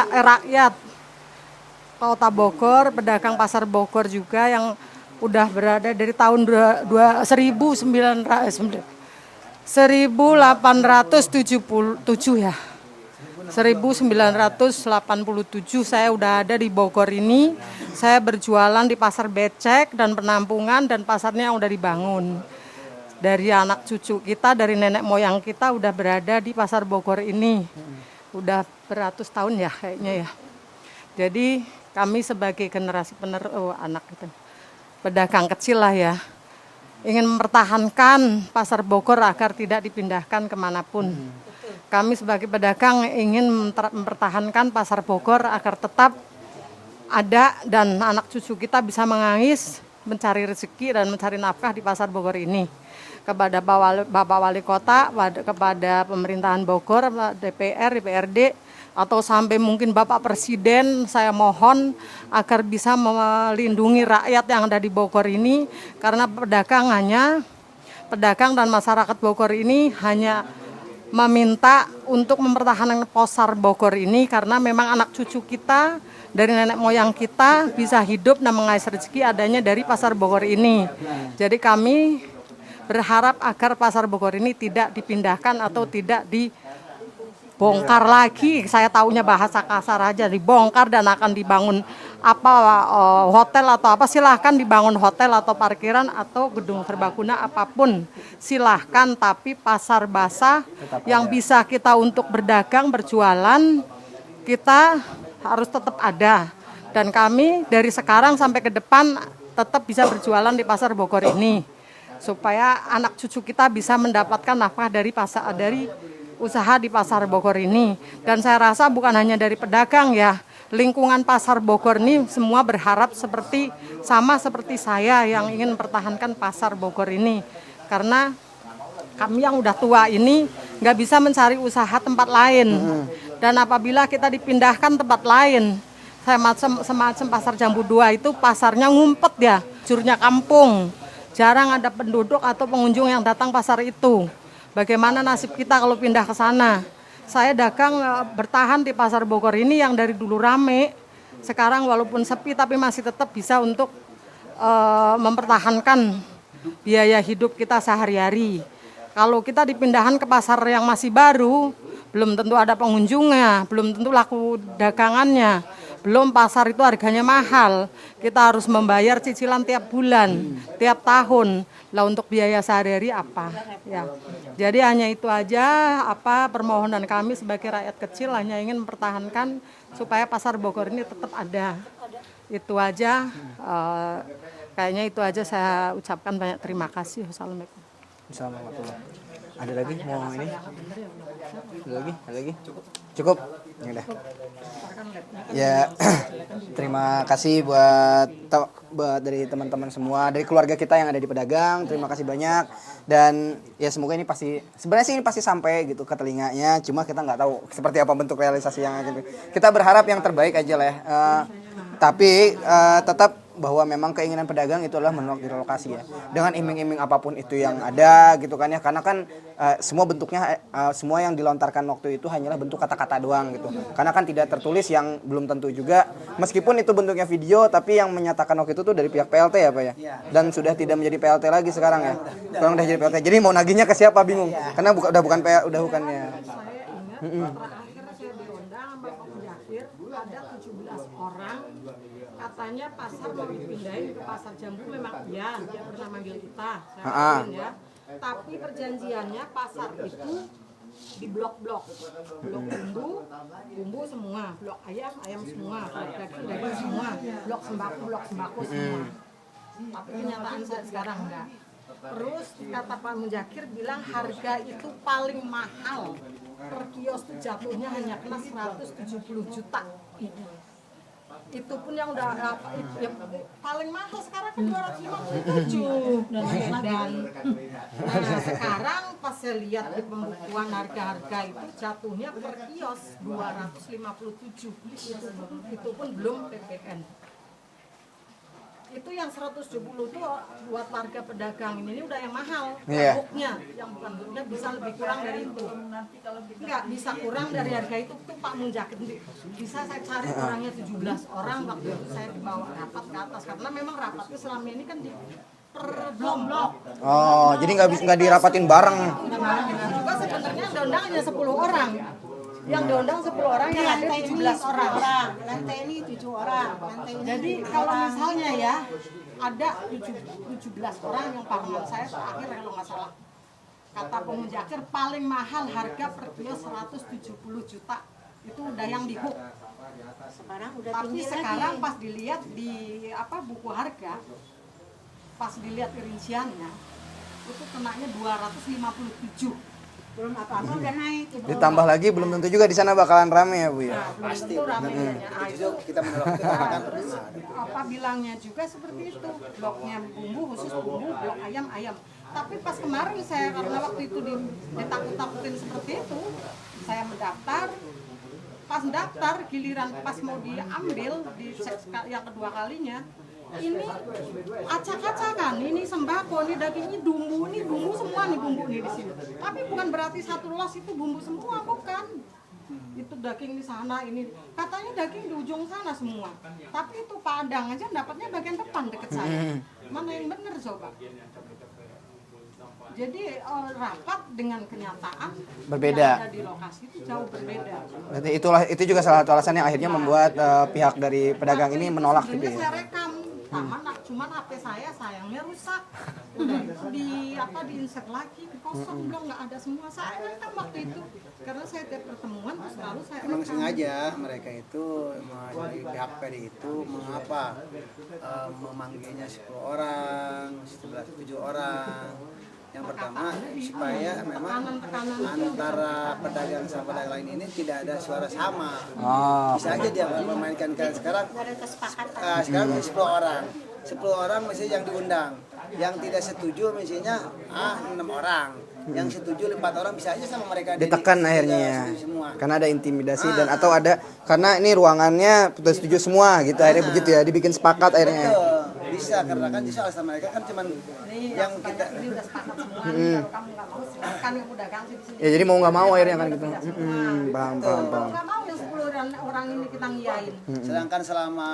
rakyat Kota Bogor, pedagang Pasar Bogor juga yang udah berada dari tahun 1877 ya. 1987 saya udah ada di Bogor ini. Saya berjualan di pasar becek dan penampungan dan pasarnya udah dibangun. Dari anak cucu kita, dari nenek moyang kita udah berada di Pasar Bogor ini. Udah beratus tahun ya kayaknya ya. Jadi kami sebagai generasi anak itu, pedagang kecil lah ya, ingin mempertahankan Pasar Bogor agar tidak dipindahkan kemanapun. Kami sebagai pedagang ingin mempertahankan Pasar Bogor agar tetap ada dan anak cucu kita bisa mengais, mencari rezeki dan mencari nafkah di Pasar Bogor ini. Kepada Bapak Wali Kota, kepada pemerintahan Bogor, DPR, DPRD, atau sampai mungkin Bapak Presiden, saya mohon agar bisa melindungi rakyat yang ada di Bogor ini, karena pedagang dan masyarakat Bogor ini hanya meminta untuk mempertahankan Pasar Bogor ini karena memang anak cucu kita dari nenek moyang kita bisa hidup dan mengais rezeki adanya dari Pasar Bogor ini. Jadi kami berharap agar Pasar Bogor ini tidak dipindahkan atau tidak dibongkar lagi. Saya taunya bahasa kasar aja, dibongkar dan akan dibangun hotel atau apa, silahkan dibangun hotel atau parkiran atau gedung serbaguna apapun silahkan, tapi pasar basah yang bisa kita untuk berdagang berjualan kita harus tetap ada, dan kami dari sekarang sampai ke depan tetap bisa berjualan di Pasar Bogor ini supaya anak cucu kita bisa mendapatkan nafkah dari usaha di Pasar Bogor ini. Dan saya rasa bukan hanya dari pedagang ya, lingkungan Pasar Bogor ini semua berharap sama seperti saya yang ingin mempertahankan Pasar Bogor ini. Karena kami yang udah tua ini nggak bisa mencari usaha tempat lain. Dan apabila kita dipindahkan tempat lain, semacam Pasar Jambu 2 itu pasarnya ngumpet ya, jurnya kampung. Jarang ada penduduk atau pengunjung yang datang pasar itu. Bagaimana nasib kita kalau pindah ke sana? saya dagang bertahan di Pasar Bogor ini yang dari dulu rame, sekarang walaupun sepi tapi masih tetap bisa untuk mempertahankan biaya hidup kita sehari-hari. Kalau kita dipindahkan ke pasar yang masih baru, belum tentu ada pengunjungnya, belum tentu laku dagangannya, belum pasar itu harganya mahal. Kita harus membayar cicilan tiap bulan, tiap tahun. Lah untuk biaya sehari-hari apa? Ya. Jadi hanya itu aja permohonan kami sebagai rakyat kecil hanya ingin mempertahankan supaya Pasar Bogor ini tetap ada. Itu aja. Kayaknya itu aja saya ucapkan banyak terima kasih. Wassalamualaikum. Assalamualaikum. Ada lagi mau ini? Ada lagi? Cukup. Ini udah. Ya, terima kasih buat dari teman-teman semua, dari keluarga kita yang ada di pedagang. Terima kasih banyak. Dan ya semoga ini sebenarnya sih ini pasti sampai gitu ke telinganya. Cuma kita nggak tahu seperti apa bentuk realisasi yang akan. Kita berharap yang terbaik aja lah ya. Tapi tetap bahwa memang keinginan pedagang itu adalah menolak direlokasi ya, dengan iming-iming apapun itu yang ada gitu kan ya, karena kan semua bentuknya semua yang dilontarkan waktu itu hanyalah bentuk kata-kata doang gitu, karena kan tidak tertulis yang belum tentu juga, meskipun itu bentuknya video tapi yang menyatakan waktu itu tuh dari pihak PLT ya Pak ya, dan sudah tidak menjadi PLT lagi sekarang ya, sekarang udah jadi PLT, jadi mau nagihnya ke siapa bingung, karena udah bukan ya. Ada 17 orang, katanya pasar mau dipindahin ke Pasar Jambu, memang iya, dia pernah manggil kita, saya yakin ya. Tapi perjanjiannya pasar itu di blok-blok, blok bumbu semua, blok ayam semua, blok daging semua, blok sembako semua. Tapi kenyataan saya sekarang enggak. Terus kata Pak Mujakir bilang harga itu paling mahal. Per kios itu jatuhnya hanya kena 170 juta. Itu pun yang udah ya, paling mahal sekarang kan 257. Dan sekarang pas saya lihat di pembukuan harga-harga itu jatuhnya per kios 257. Itu pun belum PPN. Itu yang 170 itu buat warga pedagang ini udah yang mahal. Booknya, yang bukan booknya bisa lebih kurang dari itu. Enggak bisa kurang dari harga itu tuh Pak Munjakir. Bisa saya cari orangnya 17 orang waktu itu saya dibawa rapat ke atas karena memang rapatnya selama ini kan di per blok. Oh, jadi nggak dirapatin bareng. Juga sebenarnya undang-undang hanya 10 orang. Yang diundang 10 orang, yang ada 17 orang. Lantai ini 7 orang. Jadi kalau misalnya ya ada 17 orang yang parlemen saya terakhir kalau nggak salah. Kata Pak Mujakir paling mahal harga per kios 170 juta. Itu udah yang di hook. Tapi sekarang pas dilihat di buku harga, pas dilihat rinciannya itu kenanya 257. Belum apa-apa udah naik. Ditambah lagi belum tentu juga di sana bakalan rame ya Bu ya. Pasti. Itu Kita menolak terus bilangnya juga seperti itu, bloknya bumbu khusus bumbu, blok ayam. Tapi pas kemarin saya karena waktu itu ditakut-takutin seperti itu, saya mendaftar. Pas daftar giliran pas mau diambil di yang kedua kalinya, ini acak-acakan, ini sembako, ini dagingnya bumbu semua nih bumbu nih di sini. Tapi bukan berarti satu los itu bumbu semua, bukan. Itu daging di sana, ini katanya daging di ujung sana semua. Tapi itu Padang aja dapatnya bagian depan deket saya. Mana yang bener coba? Jadi rapat dengan kenyataan berbeda. Yang ada di lokasi itu jauh berbeda. Berarti itu juga salah satu alasan yang akhirnya membuat pihak dari pedagang ini menolak gitu ya. Saya rekam, cuman HP saya sayangnya rusak. Udah itu di-insert lagi, kosong belum nggak ada semua. Saya rekam waktu itu karena saya tiap pertemuan terus lalu saya rekam. Memang sengaja mereka itu dari pihak PD itu mengapa memanggilnya 10 orang, 7 orang. Yang pertama supaya memang antara pedagang sama pedagang lain ini tidak ada suara sama. Bisa aja dia memainkan sekarang 10 orang. 10 orang mesti yang diundang. Yang tidak setuju misalnya 6 orang. Yang setuju 4 orang bisa aja sama mereka ditekan akhirnya karena ada intimidasi dan atau ada karena ini ruangannya setuju semua gitu akhirnya begitu ya dibikin sepakat akhirnya. Betul. bisa karena kan justru alasan mereka kan cuman yang kita ini udah sepakat semua nih, kalau kamu nggak mau silahkan yang pedagang sih di sini. Ya jadi mau nggak mau akhirnya kan gitu. Paham. Paham. Nggak mau yang 10 orang ini kita ngiyain. sedangkan selama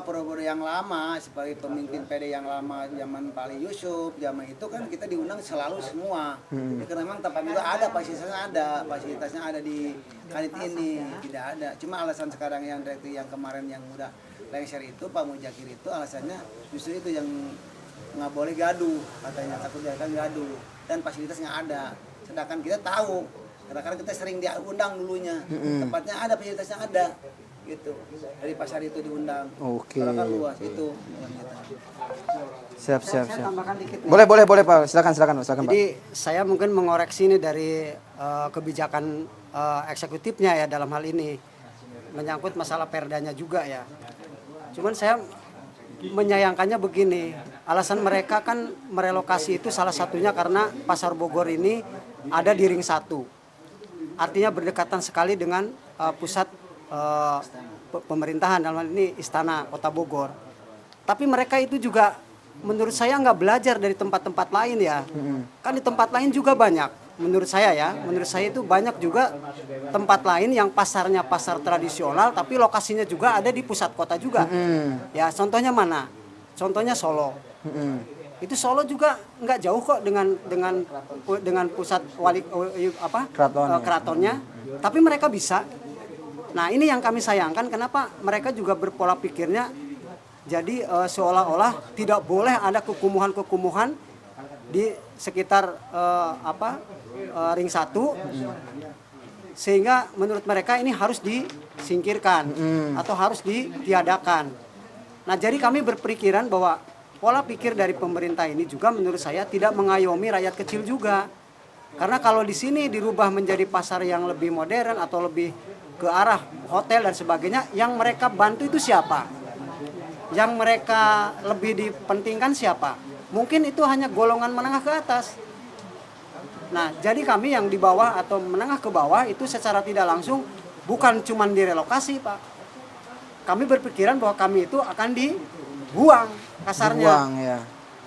periode yang lama sebagai pemimpin PD yang lama zaman Pak Ali Yusuf zaman itu kan kita diundang selalu semua. Karena memang tempat itu ada fasilitasnya ada di Kanit ini tidak ada. Cuma alasan sekarang yang direktur yang kemarin yang udah lengser itu Pak Mujakir itu alasannya justru itu yang nggak boleh gaduh katanya, takut kan gaduh dan fasilitasnya ada. Sedangkan kita tahu karena kita sering diundang dulunya tempatnya ada fasilitasnya ada gitu dari pasar itu diundang. Oke. Karena kan luas itu. Siap. Saya tambahkan dikit nih. Boleh Pak. Silakan Pak. Jadi saya mungkin mengoreksi ini dari kebijakan eksekutifnya ya dalam hal ini menyangkut masalah perdanya juga ya. Cuman saya menyayangkannya begini, alasan mereka kan merelokasi itu salah satunya karena Pasar Bogor ini ada di ring 1. Artinya berdekatan sekali dengan pusat pemerintahan dalam hal ini Istana Kota Bogor. Tapi mereka itu juga menurut saya nggak belajar dari tempat-tempat lain ya. Kan di tempat lain juga banyak. Menurut saya itu banyak juga tempat lain yang pasarnya pasar tradisional tapi lokasinya juga ada di pusat kota juga. Ya contohnya mana? Contohnya Solo. Itu Solo juga nggak jauh kok dengan pusat keratonnya. Tapi mereka bisa. Nah ini yang kami sayangkan kenapa mereka juga berpola pikirnya jadi seolah-olah tidak boleh ada kekumuhan di sekitar ring 1 sehingga menurut mereka ini harus disingkirkan atau harus ditiadakan. Nah jadi kami berpikiran bahwa pola pikir dari pemerintah ini juga menurut saya tidak mengayomi rakyat kecil juga. Karena kalau di sini dirubah menjadi pasar yang lebih modern atau lebih ke arah hotel dan sebagainya, yang mereka bantu itu siapa? Yang mereka lebih dipentingkan siapa? Mungkin itu hanya golongan menengah ke atas. Nah, jadi kami yang di bawah atau menengah ke bawah itu secara tidak langsung bukan cuma direlokasi, Pak. Kami berpikiran bahwa kami itu akan dibuang kasarnya.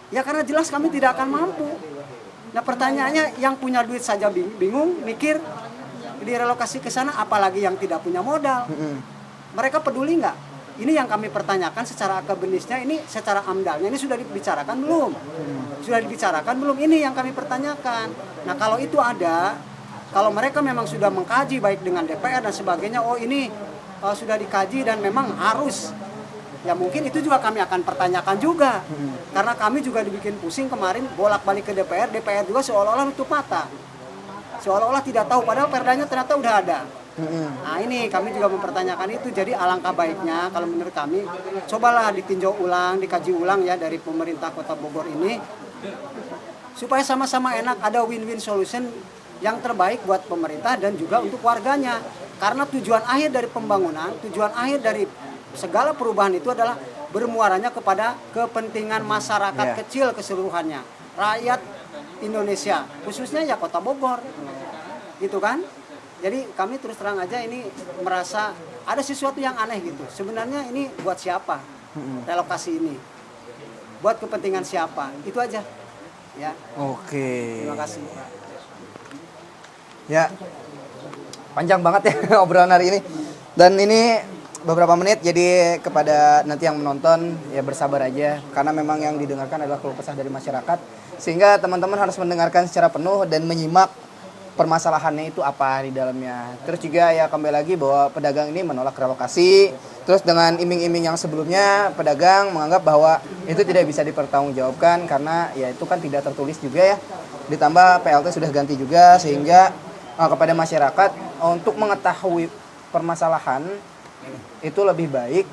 Ya karena jelas kami tidak akan mampu. Nah, pertanyaannya yang punya duit saja bingung, mikir direlokasi ke sana, apalagi yang tidak punya modal. Mereka peduli nggak? Ini yang kami pertanyakan secara akademisnya, ini secara amdalnya ini sudah dibicarakan belum? Sudah dibicarakan belum? Ini yang kami pertanyakan. Nah kalau itu ada, kalau mereka memang sudah mengkaji baik dengan DPR dan sebagainya, oh ini sudah dikaji dan memang harus, ya mungkin itu juga kami akan pertanyakan juga. Karena kami juga dibikin pusing kemarin bolak-balik ke DPR juga seolah-olah nutup mata. Seolah-olah tidak tahu, padahal perdanya ternyata udah ada. Nah ini kami juga mempertanyakan itu. Jadi alangkah baiknya kalau menurut kami cobalah ditinjau ulang, dikaji ulang ya dari pemerintah Kota Bogor ini supaya sama-sama enak, ada win-win solution yang terbaik buat pemerintah dan juga untuk warganya. Karena tujuan akhir dari pembangunan, tujuan akhir dari segala perubahan itu adalah bermuaranya kepada kepentingan masyarakat kecil keseluruhannya, rakyat Indonesia, khususnya ya Kota Bogor, gitu kan? Jadi kami terus terang aja ini merasa ada sesuatu yang aneh gitu. Sebenarnya ini buat siapa? Relokasi ini buat kepentingan siapa? Itu aja. Ya. Oke. Terima kasih. Ya, panjang banget ya obrolan hari ini. Dan ini beberapa menit, jadi kepada nanti yang menonton ya bersabar aja karena memang yang didengarkan adalah keluh kesah dari masyarakat, sehingga teman-teman harus mendengarkan secara penuh dan menyimak permasalahannya itu apa di dalamnya. Terus juga ya kembali lagi bahwa pedagang ini menolak relokasi. Terus dengan iming-iming yang sebelumnya pedagang menganggap bahwa itu tidak bisa dipertanggungjawabkan karena ya itu kan tidak tertulis juga ya. Ditambah PLT sudah ganti juga sehingga kepada masyarakat untuk mengetahui permasalahan itu lebih baik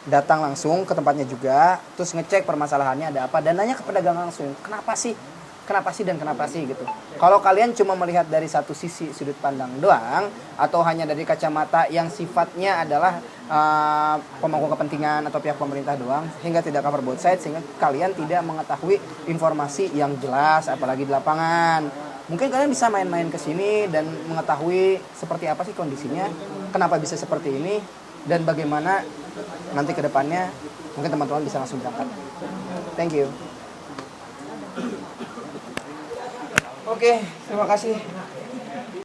datang langsung ke tempatnya juga, terus ngecek permasalahannya ada apa dan nanya ke pedagang langsung. Kenapa sih gitu. Kalau kalian cuma melihat dari satu sisi sudut pandang doang atau hanya dari kacamata yang sifatnya adalah pemangku kepentingan atau pihak pemerintah doang hingga tidak cover both sides sehingga kalian tidak mengetahui informasi yang jelas apalagi di lapangan. Mungkin kalian bisa main-main ke sini dan mengetahui seperti apa sih kondisinya, kenapa bisa seperti ini dan bagaimana nanti ke depannya mungkin teman-teman bisa langsung berangkat. Thank you. Oke, terima kasih